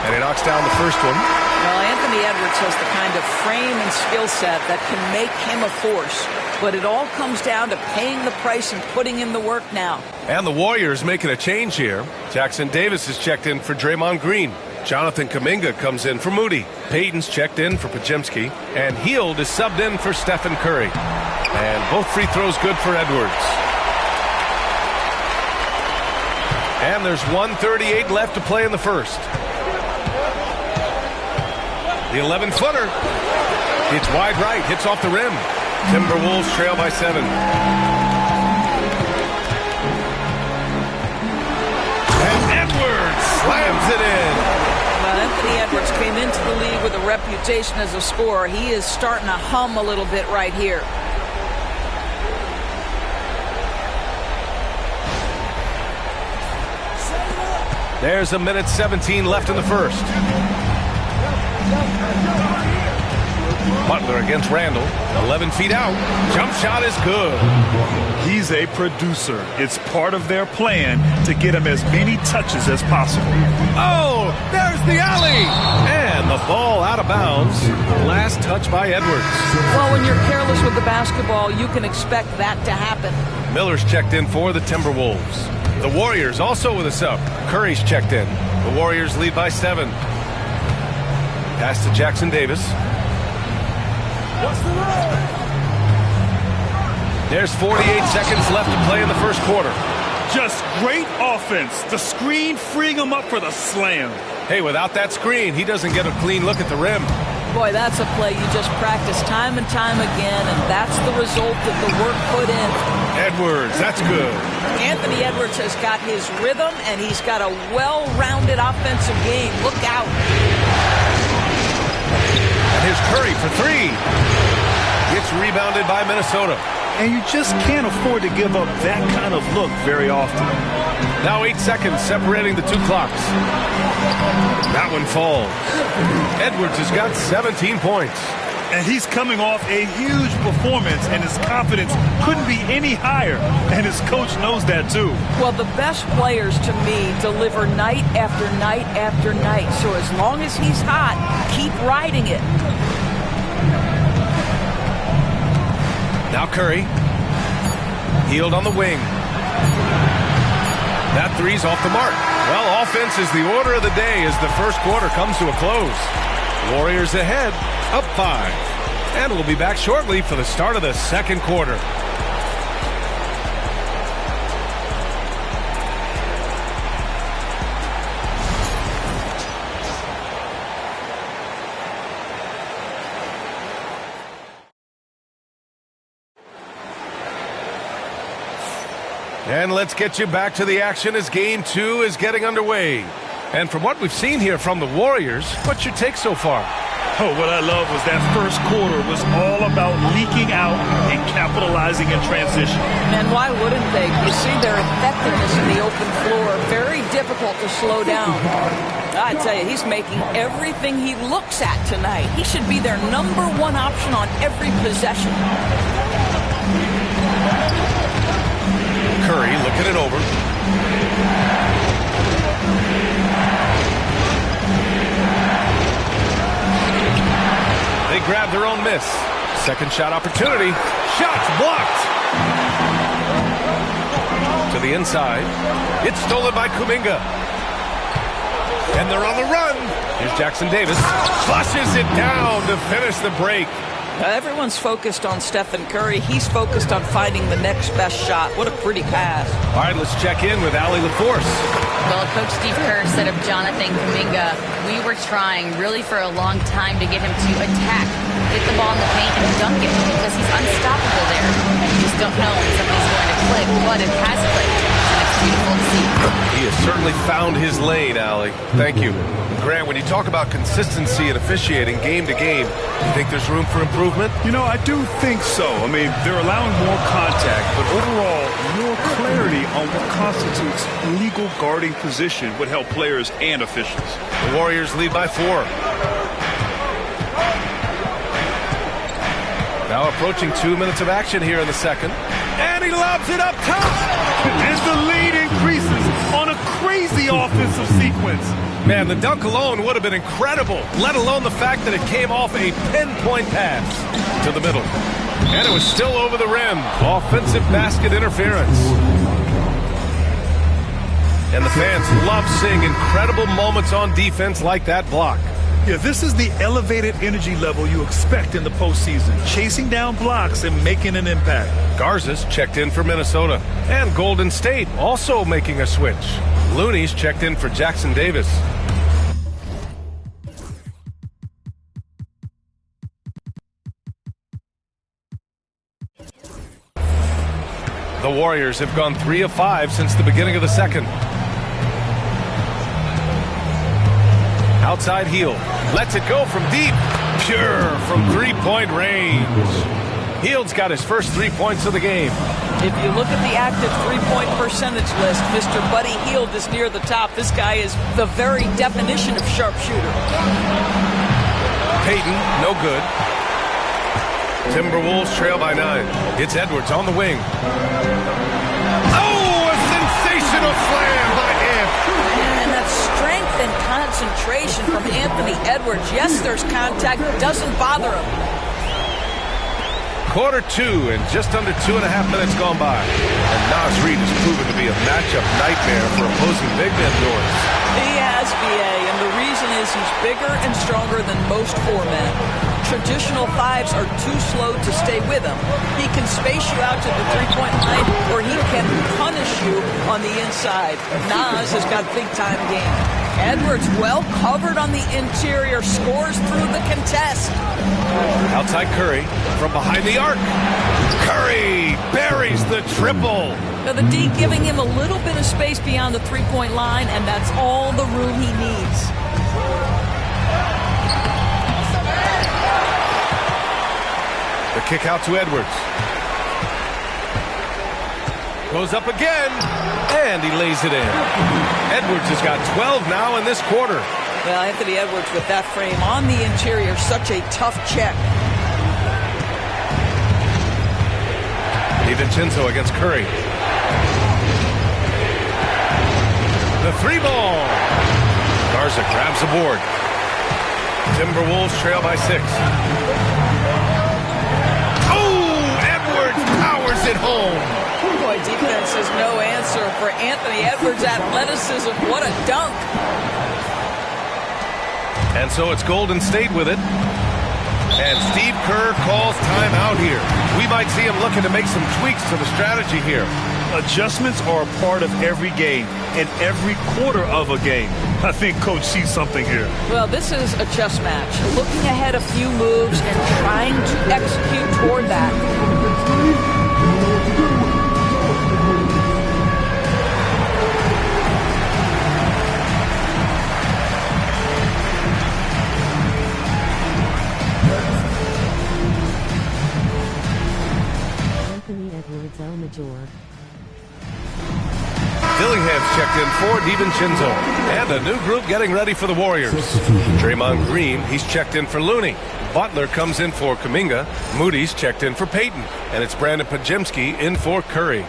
And he knocks down the first one. Well, Anthony Edwards has the kind of frame and skill set that can make him a force. But it all comes down to paying the price and putting in the work now. And the Warriors making a change here. Jackson Davis is checked in for Draymond Green. Jonathan Kuminga comes in for Moody. Payton's checked in for Podziemski. And Hield is subbed in for Stephen Curry. And both free throws good for Edwards. And there's 1:38 left to play in the first. The 11-footer. It's wide right, hits off the rim. Timberwolves trail by 7. And Edwards slams it in. Well, Anthony Edwards came into the league with a reputation as a scorer. He is starting to hum a little bit right here. There's 1:17 left in the first. Butler against Randall. 11 feet out. Jump shot is good. He's a producer. It's part of their plan to get him as many touches as possible. Oh, there's the alley. And the ball out of bounds. Last touch by Edwards. Well, when you're careless with the basketball, you can expect that to happen. Miller's checked in for the Timberwolves. The Warriors also with a sub. Curry's checked in. The Warriors lead by 7. Pass to Jackson Davis. There's 48 seconds left to play in the first quarter. Just great offense. The screen freeing him up for the slam. Hey, without that screen, he doesn't get a clean look at the rim. Boy, that's a play you just practice time and time again, and that's the result of the work put in. Edwards, that's good. Anthony Edwards has got his rhythm, and he's got a well-rounded offensive game. Look out. And here's Curry for 3. Gets rebounded by Minnesota. And you just can't afford to give up that kind of look very often. Now 8 seconds separating the two clocks. That one falls. Edwards has got 17 points. And he's coming off a huge performance, and his confidence couldn't be any higher. And his coach knows that, too. Well, the best players, to me, deliver night after night after night. So as long as he's hot, keep riding it. Now Curry. Hield on the wing. That three's off the mark. Well, offense is the order of the day as the first quarter comes to a close. Warriors ahead, up 5. And we'll be back shortly for the start of the second quarter. And let's get you back to the action as Game 2 is getting underway. And from what we've seen here from the Warriors, what's your take so far? Oh, what I love was that first quarter was all about leaking out and capitalizing in transition. And why wouldn't they? You see their effectiveness in the open floor. Very difficult to slow down. I tell you, he's making everything he looks at tonight. He should be their #1 option on every possession. Curry looking it over. They grab their own miss. Second shot opportunity. Shots blocked. To the inside. It's stolen by Kuminga. And they're on the run. Here's Jackson Davis. Flushes it down to finish the break. Everyone's focused on Stephen Curry. He's focused on finding the next best shot. What a pretty pass. All right, let's check in with Allie LaForce. Well, Coach Steve Kerr said of Jonathan Kuminga, we were trying really for a long time to get him to attack, hit the ball in the paint, and dunk it because he's unstoppable there. You just don't know when somebody's going to click, but it has clicked. It's an beautiful to see. He has certainly found his lane, Allie. Thank you. Grant, when you talk about consistency and officiating game to game, you think there's room for improvement? You know, I do think so. I mean, they're allowing more contact, but overall, more clarity on what constitutes legal guarding position would help players and officials. The Warriors lead by 4. Now approaching 2 minutes of action here in the second. And he lobs it up top! And the lead increases on a crazy offensive sequence. Man, the dunk alone would have been incredible, let alone the fact that it came off a pinpoint pass to the middle. And it was still over the rim. Offensive basket interference. And the fans love seeing incredible moments on defense like that block. Yeah, this is the elevated energy level you expect in the postseason. Chasing down blocks and making an impact. Garza's checked in for Minnesota. And Golden State also making a switch. Looney's checked in for Jackson Davis. The Warriors have gone 3 of 5 since the beginning of the second. Outside heel. Lets it go from deep. Pure from three-point range. Hield's got his first 3 points of the game. If you look at the active three-point percentage list, Mr. Buddy Hield is near the top. This guy is the very definition of sharpshooter. Payton, no good. Timberwolves trail by 9. It's Edwards on the wing. Oh, a sensational slam by Ant. And that strength and concentration from Anthony Edwards. Yes, there's contact. Doesn't bother him. Quarter 2 and just under 2.5 minutes gone by. And Naz Reid has proven to be a matchup nightmare for opposing big men doors. He has, BA, and the reason is he's bigger and stronger than most 4 men. Traditional 5s are too slow to stay with him. He can space you out to the three-point line, or he can punish you on the inside. Naz has got big-time game. Edwards well covered on the interior, scores through the contest. Outside Curry from behind the arc. Curry buries the triple. Now the D giving him a little bit of space beyond the three-point line, and that's all the room he needs. The kick out to Edwards. Goes up again, and he lays it in. Edwards has got 12 now in this quarter. Well, Anthony Edwards with that frame on the interior, such a tough check. DiVincenzo against Curry. The 3-ball. Garza grabs the board. Timberwolves trail by 6. Powers it home. Boy, defense is no answer for Anthony Edwards' athleticism. What a dunk. And so it's Golden State with it. And Steve Kerr calls timeout here. We might see him looking to make some tweaks to the strategy here. Adjustments are a part of every game and every quarter of a game. I think Coach sees something here. Well, this is a chess match. Looking ahead a few moves and trying to execute toward that. Anthony Edwards El Major. Dillingham's checked in for DiVincenzo. And a new group getting ready for the Warriors. Draymond Green, he's checked in for Looney. Butler comes in for Kuminga. Moody's checked in for Payton. And it's Brandon Pajemski in for Curry.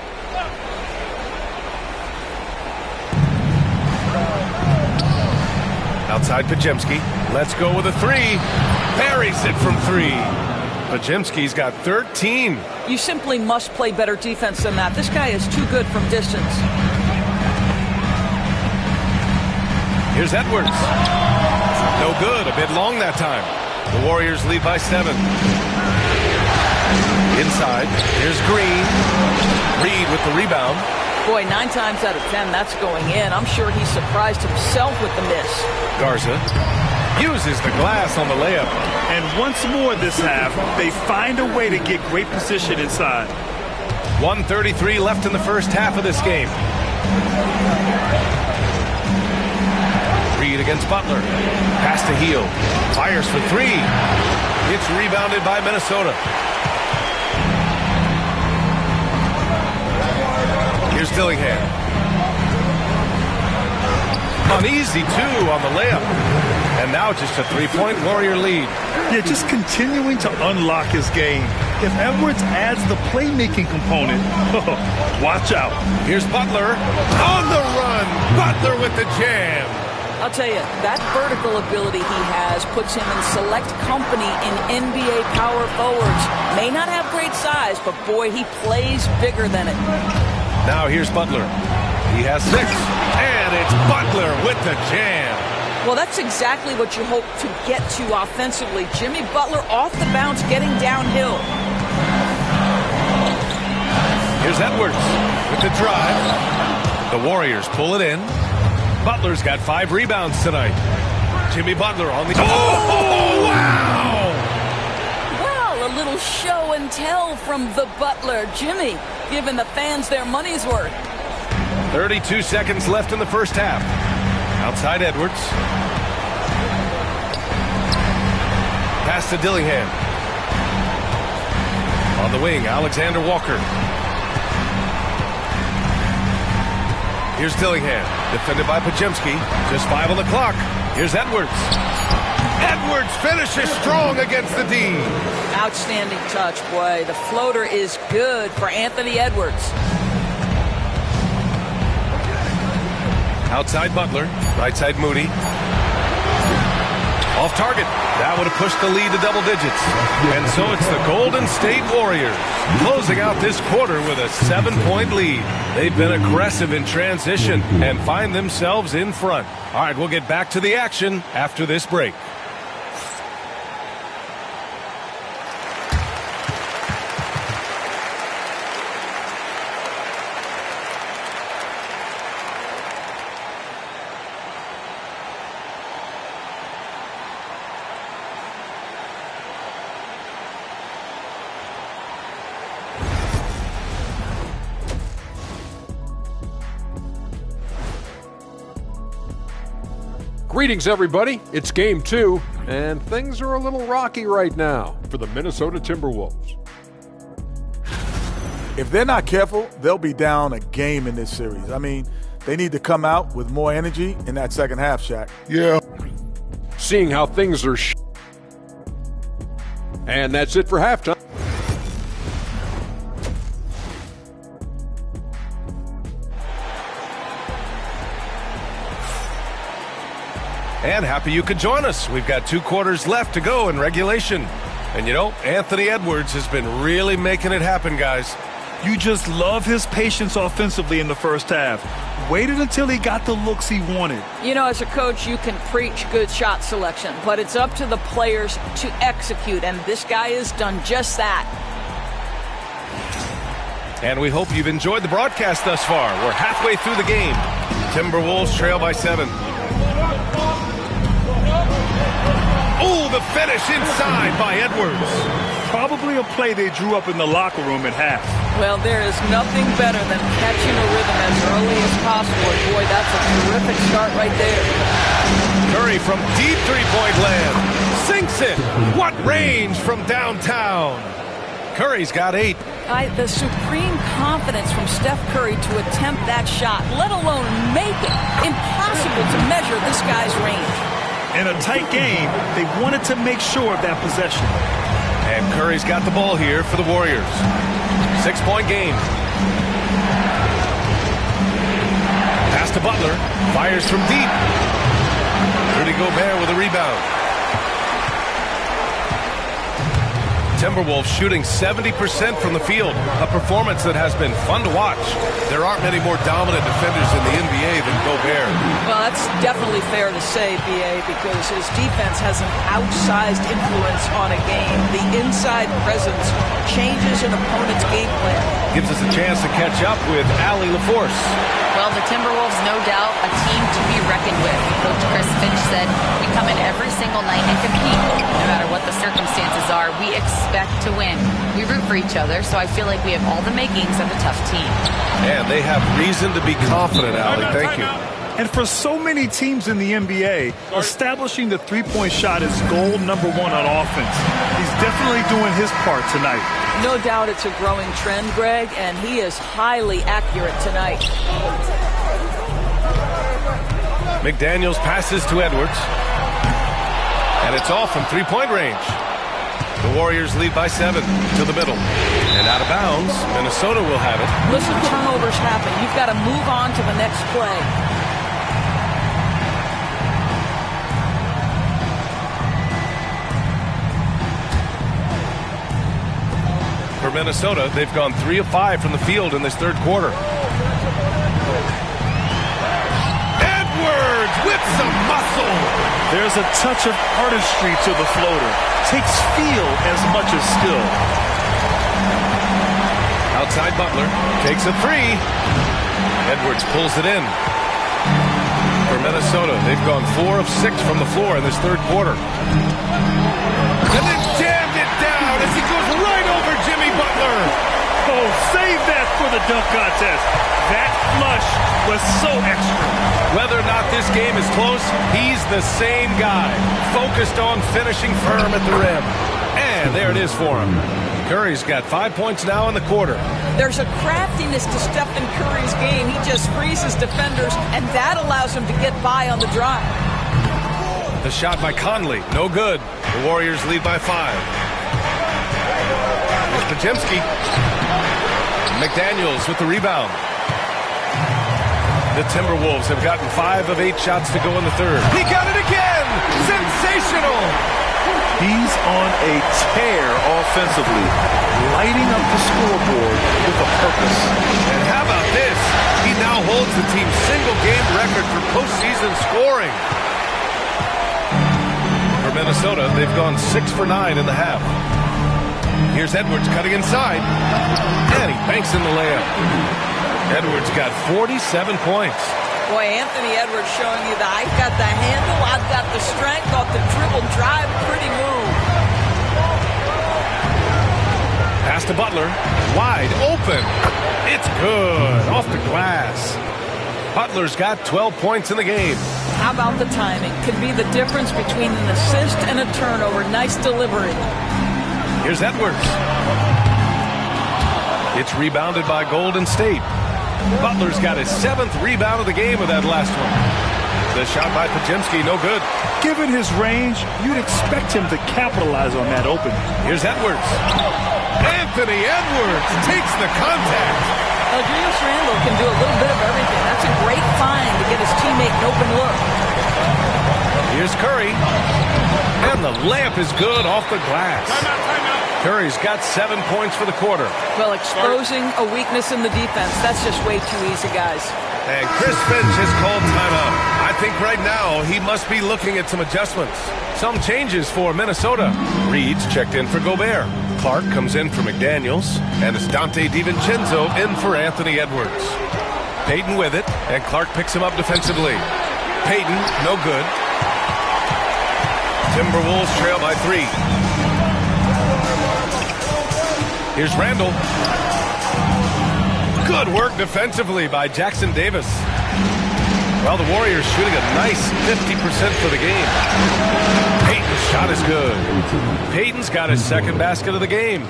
Outside Pajemski. Let's go with a 3. Buries it from 3. Pajemski's got 13. You simply must play better defense than that. This guy is too good from distance. Here's Edwards. No good. A bit long that time. The Warriors lead by 7. Inside. Here's Green. Reed with the rebound. Boy, 9 times out of 10, that's going in. I'm sure he surprised himself with the miss. Garza uses the glass on the layup. And once more this half, they find a way to get great position inside. 1:33 left in the first half of this game. Reed against Butler. Pass to Heel. Fires for three. It's rebounded by Minnesota. Here's Dillingham. An easy two on the layup. And now just a three-point Warrior lead. Yeah, just continuing to unlock his game. If Edwards adds the playmaking component, watch out. Here's Butler on the run. Butler with the jam. I'll tell you, that vertical ability he has puts him in select company in NBA power forwards. May not have great size, but boy, he plays bigger than it. Now here's Butler. He has 6, and it's Butler with the jam. Well, that's exactly what you hope to get to offensively. Jimmy Butler off the bounce, getting downhill. Here's Edwards with the drive. The Warriors pull it in. Butler's got 5 rebounds tonight. Jimmy Butler on the... Oh, wow! Well, a little show and tell from the Butler. Jimmy giving the fans their money's worth. 32 seconds left in the first half. Outside Edwards. Pass to Dillingham. On the wing, Alexander Walker. Here's Dillingham, defended by Pajemski. Just 5 on the clock. Here's Edwards. Edwards finishes strong against the D. Outstanding touch, boy. The floater is good for Anthony Edwards. Outside Butler, right side Moody. Off target. That would have pushed the lead to double digits. And so it's the Golden State Warriors closing out this quarter with a 7-point lead. They've been aggressive in transition and find themselves in front. All right, we'll get back to the action after this break. Greetings, everybody. It's Game 2, and things are a little rocky right now for the Minnesota Timberwolves. If they're not careful, they'll be down a game in this series. I mean, they need to come out with more energy in that second half, Shaq. Yeah. Seeing how things are and that's it for halftime. And happy you could join us. We've got 2 quarters left to go in regulation. And you know, Anthony Edwards has been really making it happen, guys. You just love his patience offensively in the first half. Waited until he got the looks he wanted. You know, as a coach, you can preach good shot selection, but it's up to the players to execute, and this guy has done just that. And we hope you've enjoyed the broadcast thus far. We're halfway through the game. Timberwolves trail by 7. Oh, the finish inside by Edwards. Probably a play they drew up in the locker room at half. Well, there is nothing better than catching a rhythm as early as possible. And boy, that's a terrific start right there. Curry from deep three-point land. Sinks it. What range from downtown. Curry's got 8. The supreme confidence from Steph Curry to attempt that shot, let alone make it. Impossible to measure this guy's range. In a tight game, they wanted to make sure of that possession. And Curry's got the ball here for the Warriors. 6-point game. Pass to Butler. Fires from deep. Rudy Gobert with a rebound. Timberwolves shooting 70% from the field, a performance that has been fun to watch. There aren't many more dominant defenders in the NBA than Gobert. Well, that's definitely fair to say, B.A., because his defense has an outsized influence on a game. The inside presence changes an opponent's game plan. Gives us a chance to catch up with Allie LaForce. Well, the Timberwolves, no doubt, a team to be reckoned with. Coach Chris Finch said, we come in every single night and compete. No matter what the circumstances are, we expect to win. We root for each other, so I feel like we have all the makings of a tough team. And they have reason to be confident, Allie. Thank you. And for so many teams in the NBA, establishing the three-point shot is goal number one on offense. He's definitely doing his part tonight. No doubt it's a growing trend, Greg, and he is highly accurate tonight. McDaniels passes to Edwards. And it's off from three-point range. The Warriors lead by 7 to the middle. And out of bounds, Minnesota will have it. Listen, turnovers happen. You've got to move on to the next play. For Minnesota, they've gone 3 of 5 from the field in this third quarter. Edwards with some muscle. There's a touch of artistry to the floater. Takes feel as much as skill. Outside Butler takes a 3. Edwards pulls it in. For Minnesota, they've gone 4 of 6 from the floor in this third quarter. And then jammed it down as he goes right over Jimmy Butler. Oh, save that for the dunk contest. That flush was so extra. Whether or not this game is close, he's the same guy, focused on finishing firm at the rim. And there it is for him. Curry's got 5 points now in the quarter. There's a craftiness to Stephen Curry's game. He just freezes defenders, and that allows him to get by on the drive. The shot by Conley, no good. The Warriors lead by 5. Here's Podziemski. McDaniels with the rebound. The Timberwolves have gotten 5 of 8 shots to go in the third. He got it again! Sensational! He's on a tear offensively, lighting up the scoreboard with a purpose. And how about this? He now holds the team's single-game record for postseason scoring. For Minnesota, they've gone 6 for 9 in the half. Here's Edwards cutting inside. And he banks in the layup. Edwards got 47 points. Boy, Anthony Edwards showing you that I've got the handle, I've got the strength off the dribble drive. Pretty move. Pass to Butler. Wide open. It's good. Off the glass. Butler's got 12 points in the game. How about the timing? Could be the difference between an assist and a turnover. Nice delivery. Here's Edwards. It's rebounded by Golden State. Butler's got his 7th rebound of the game with that last one. The shot by Podziemski, no good. Given his range, you'd expect him to capitalize on that open. Here's Edwards. Anthony Edwards takes the contact. Julius Randle can do a little bit of everything. That's a great find to get his teammate an open look. Here's Curry. And the layup is good off the glass. Curry's got 7 points for the quarter. Well, exposing a weakness in the defense, that's just way too easy, guys. And Chris Finch has called timeout. I think right now he must be looking at some adjustments. Some changes for Minnesota. Reed's checked in for Gobert. Clark comes in for McDaniels. And it's Dante DiVincenzo in for Anthony Edwards. Payton with it, and Clark picks him up defensively. Payton, no good. Timberwolves trail by 3. Here's Randle. Good work defensively by Jackson Davis. Well, the Warriors shooting a nice 50% for the game. Payton's shot is good. Payton's got his 2nd basket of the game.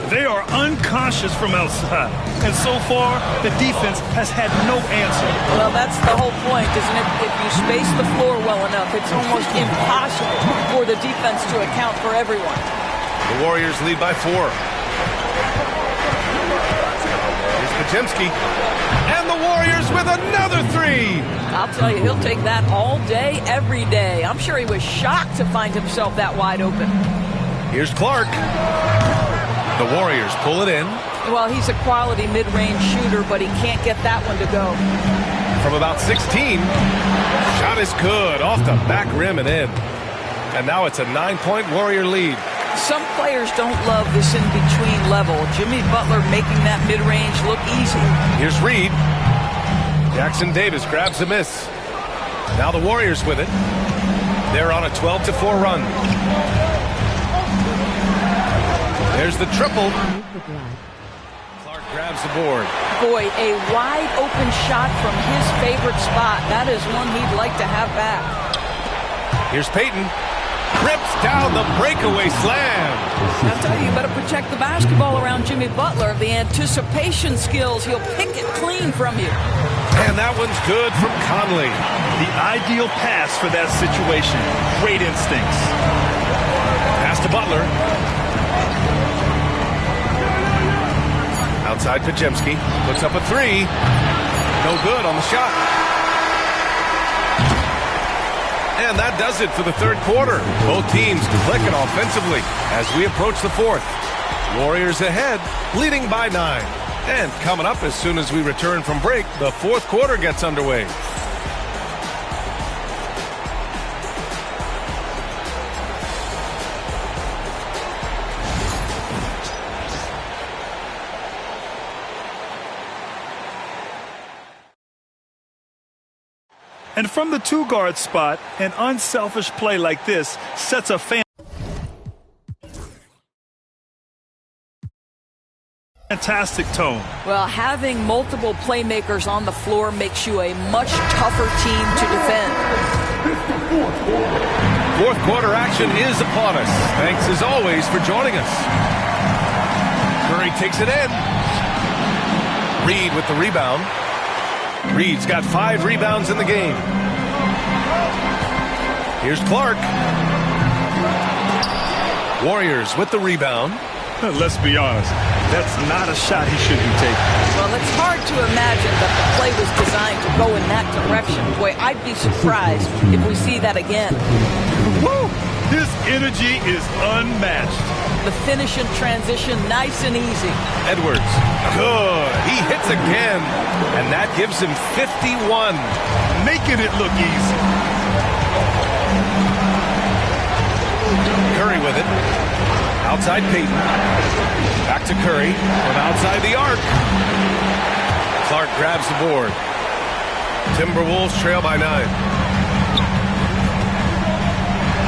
They are uncautious from outside. And so far, the defense has had no answer. Well, that's the whole point, isn't it? If you space the floor well enough, it's almost impossible for the defense to account for everyone. The Warriors lead by 4. Here's Podziemski. And the Warriors with another 3. I'll tell you, he'll take that all day, every day. I'm sure he was shocked to find himself that wide open. Here's Clark. The Warriors pull it in. Well, he's a quality mid-range shooter, but he can't get that one to go. From about 16. Shot is good. Off the back rim and in. And now it's a 9-point Warrior lead. Some players don't love this in-between level. Jimmy Butler making that mid-range look easy. Here's Reed. Jackson Davis grabs a miss. Now the Warriors with it. They're on a 12-4 run. There's the triple. Clark grabs the board. Boy, a wide open shot from his favorite spot. That is one he'd like to have back. Here's Payton. Rips down the breakaway slam. I'll tell you, you better protect the basketball around Jimmy Butler. The anticipation skills, he'll pick it clean from you. And that one's good from Conley. The ideal pass for that situation. Great instincts. Pass to Butler. Outside Pajemski. Puts up a three. No good on the shot. And that does it for the third quarter. Both teams clicking offensively as we approach the fourth. Warriors ahead, leading by 9. And coming up as soon as we return from break, the fourth quarter gets underway. And from the two-guard spot, an unselfish play like this sets a fantastic tone. Well, having multiple playmakers on the floor makes you a much tougher team to defend. Fourth quarter action is upon us. Thanks as always for joining us. Curry takes it in. Reed with the rebound. Reed's got 5 rebounds in the game. Here's Clark. Warriors with the rebound. Let's be honest, that's not a shot he should be taking. Well, it's hard to imagine that the play was designed to go in that direction. Boy, I'd be surprised if we see that again. Woo! His energy is unmatched. The finish and transition, nice and easy. Edwards, good. He hits again, and that gives him 51. Making it look easy. Curry with it. Outside Payton. Back to Curry from outside the arc. Clark grabs the board. Timberwolves trail by 9.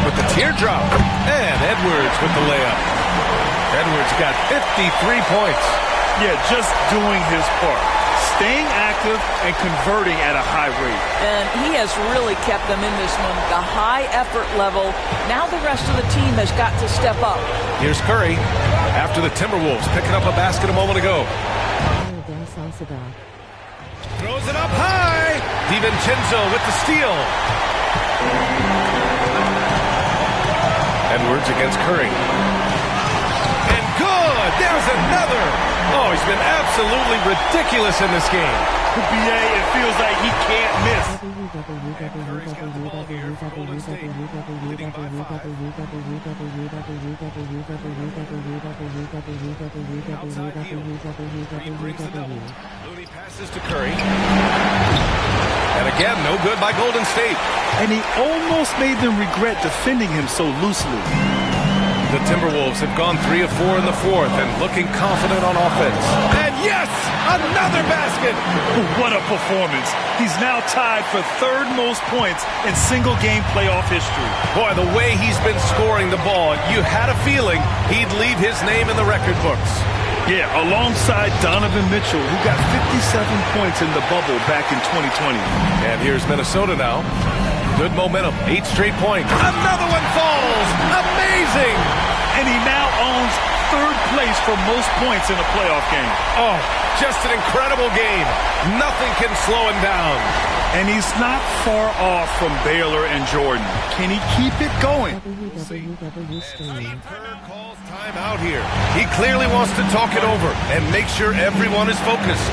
With the teardrop. And Edwards with the layup. Edwards got 53 points. Yeah, just doing his part. Staying active and converting at a high rate. And he has really kept them in this one. The high effort level. Now the rest of the team has got to step up. Here's Curry after the Timberwolves picking up a basket a moment ago. Throws it up high. DiVincenzo with the steal. Edwards against Curry. And good! There's another! Oh, he's been absolutely ridiculous in this game. BA, it feels like he can't miss. Curry's got the ball here for Golden State, leading by 5. Outside heel. Green brings the double. Looney passes to Curry. And again, no good by Golden State. And he almost made them regret defending him so loosely. The Timberwolves have gone 3 of 4 in the fourth and looking confident on offense. And yes, another basket. What a performance. He's now tied for third most points in single-game playoff history. Boy, the way he's been scoring the ball, you had a feeling he'd leave his name in the record books. Yeah, alongside Donovan Mitchell, who got 57 points in the bubble back in 2020. And here's Minnesota now. Good momentum, 8 straight points. Another one falls! Amazing! And he now owns third place for most points in a playoff game. Oh, just an incredible game. Nothing can slow him down. And he's not far off from Baylor and Jordan. Can he keep it going? Steve Kerr calls time out here. He clearly wants to talk it over and make sure everyone is focused.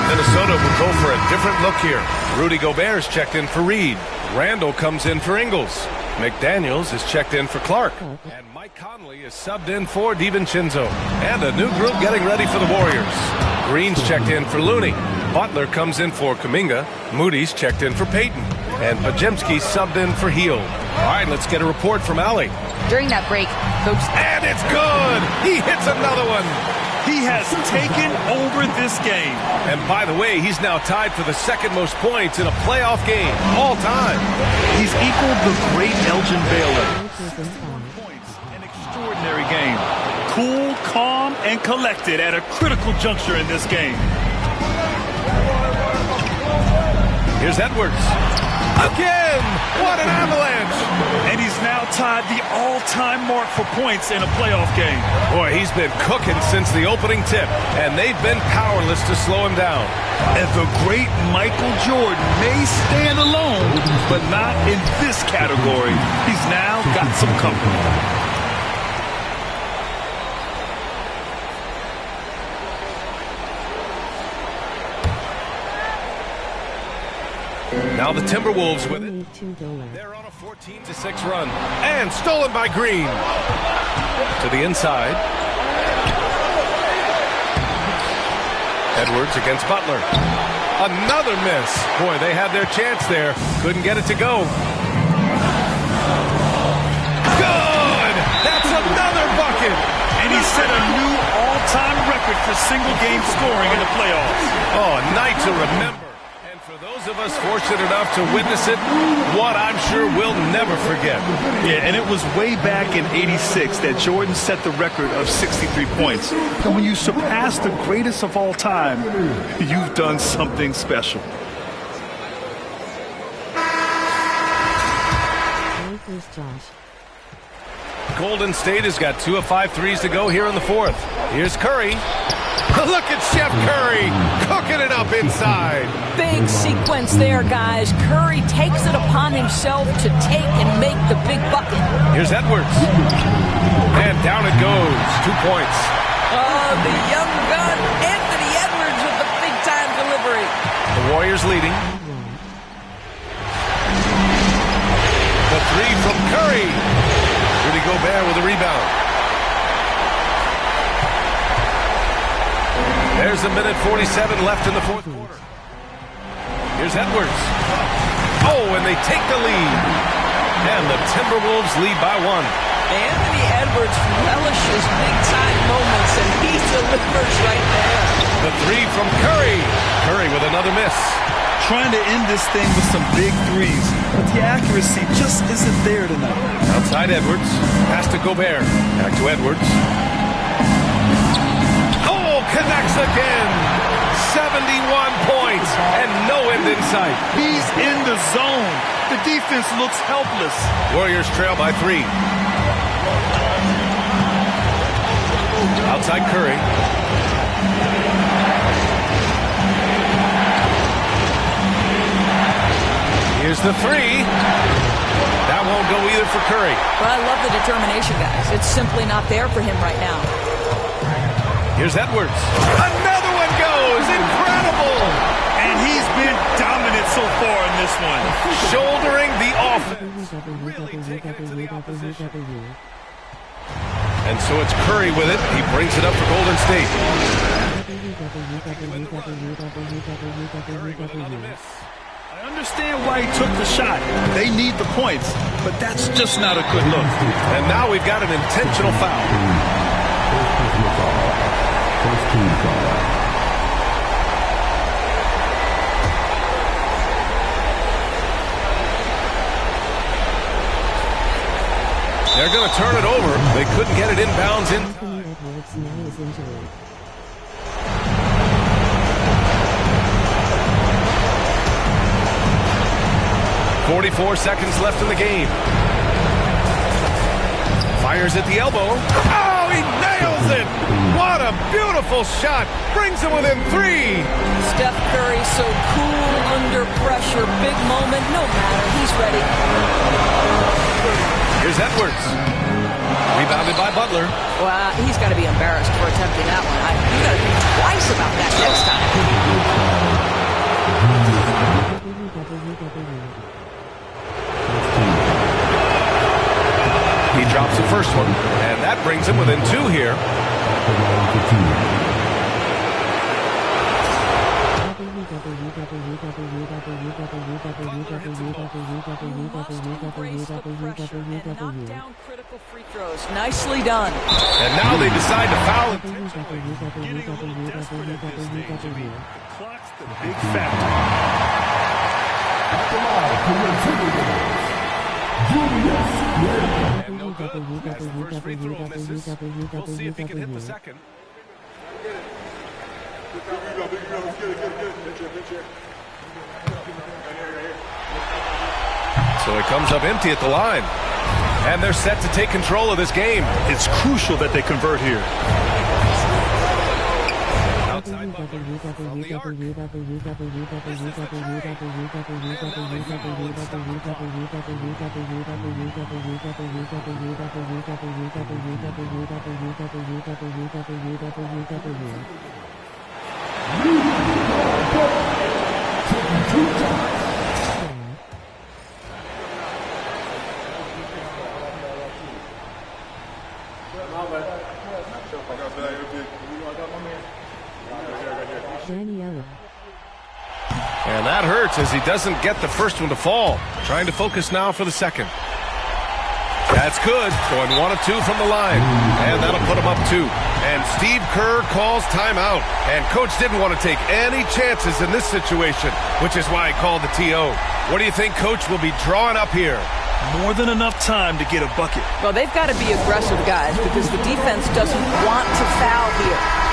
Minnesota will go for a different look here. Rudy Gobert's checked in for Reed. Randall comes in for Ingles. McDaniels is checked in for Clark. And Mike Conley is subbed in for DiVincenzo. And a new group getting ready for the Warriors. Green's checked in for Looney. Butler comes in for Kuminga. Moody's checked in for Payton. And Pajemski subbed in for Heel. All right, let's get a report from Allie. During that break, Coach... And it's good! He hits another one! He has taken over this game. And by the way, he's now tied for the second most points in a playoff game all time. He's equaled the great Elgin Baylor. An extraordinary game. Cool, calm, and collected at a critical juncture in this game. Here's Edwards. Again! What an avalanche! And he's now tied the all-time mark for points in a playoff game. Boy, he's been cooking since the opening tip, and they've been powerless to slow him down. And the great Michael Jordan may stand alone, but not in this category. He's now got some company. Now the Timberwolves with it. They're on a 14-6 run. And stolen by Green. To the inside. Edwards against Butler. Another miss. Boy, they had their chance there. Couldn't get it to go. Good! That's another bucket! And he set a new all-time record for single-game scoring in the playoffs. Oh, a night to remember. For those of us fortunate enough to witness it, what I'm sure we'll never forget. Yeah, and it was way back in '86 that Jordan set the record of 63 points. And when you surpass the greatest of all time, you've done something special. Golden State has got 2 of 5 threes to go here in the fourth. Here's Curry. Look at Chef Curry cooking it up inside. Big sequence there, guys. Curry takes it upon himself to take and make the big bucket. Here's Edwards. And down it goes. 2 points. Oh, the young gun, Anthony Edwards with the big-time delivery. The Warriors leading. The 3 from Curry. Rudy Gobert with a rebound. There's a minute 47 left in the fourth quarter. Here's Edwards. Oh, and they take the lead. And the Timberwolves lead by 1. Anthony Edwards relishes big-time moments, and he delivers right there. The 3 from Curry. Curry with another miss. Trying to end this thing with some big threes, but the accuracy just isn't there tonight. Outside Edwards. Pass to Gobert. Back to Edwards. Connects again. 71 points and no end in sight. He's in the zone. The defense looks helpless. Warriors trail by 3. Outside Curry. Here's the 3. That won't go either for Curry. Well, I love the determination, guys. It's simply not there for him right now. Here's Edwards. Another one goes. Incredible. And he's been dominant so far in this one. Shouldering the offense. Really taking it to the opposition. And so it's Curry with it. He brings it up for Golden State. I understand why he took the shot. They need the points, but that's just not a good look. And now we've got an intentional foul. First team foul. They're going to turn it over. They couldn't get it inbounds in. 44 seconds left in the game. Fires at the elbow. Oh, he nails it! What a beautiful shot! Brings him within 3. Steph Curry so cool under pressure. Big moment, no matter. He's ready. Here's Edwards. Rebounded by Butler. Well, he's got to be embarrassed for attempting that one. You got to think twice about that next time. He drops the first one, and that brings him within 2 here. must embrace the pressure and knock down critical free throws. Nicely done. And now they decide to foul him. Getting a little desperate at this stage. The clock's the big factor. And no good. As the first free throw misses, we'll see if he can hit the second. So it comes up empty at the line. And they're set to take control of this game. It's crucial that they convert here. Outside Butler from the arc. This is the And that hurts as he doesn't get the first one to fall. Trying to focus now for the second. That's good. Going 1 of 2 from the line. And that'll put him up 2. And Steve Kerr calls timeout. And coach didn't want to take any chances in this situation, which is why he called the TO. What do you think coach will be drawing up here? More than enough time to get a bucket. Well, they've got to be aggressive, guys, because the defense doesn't want to foul here.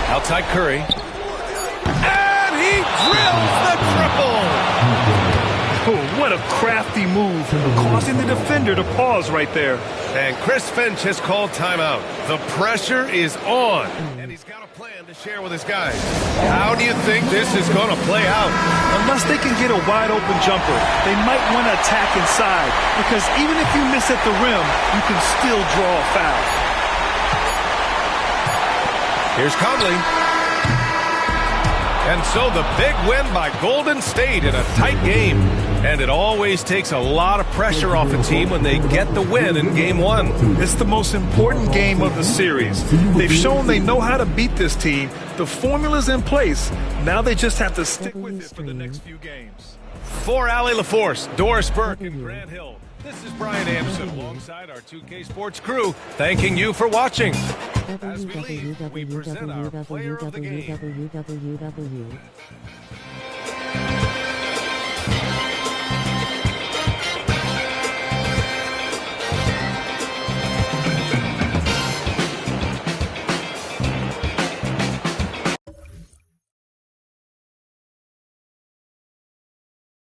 Outside Curry. And he drills the triple! Oh, what a crafty move, causing the defender to pause right there. And Chris Finch has called timeout. The pressure is on. And he's got a plan to share with his guys. How do you think this is going to play out? Unless they can get a wide-open jumper, they might want to attack inside, because even if you miss at the rim, you can still draw a foul. Here's Conley. And so the big win by Golden State in a tight game. And it always takes a lot of pressure off a team when they get the win in Game 1. It's the most important game of the series. They've shown they know how to beat this team. The formula's in place. Now they just have to stick with it for the next few games. For Allie LaForce, Doris Burke, and Grant Hill, this is Brian Anderson alongside our 2K Sports crew, thanking you for watching. As we leave, we present our player of the game.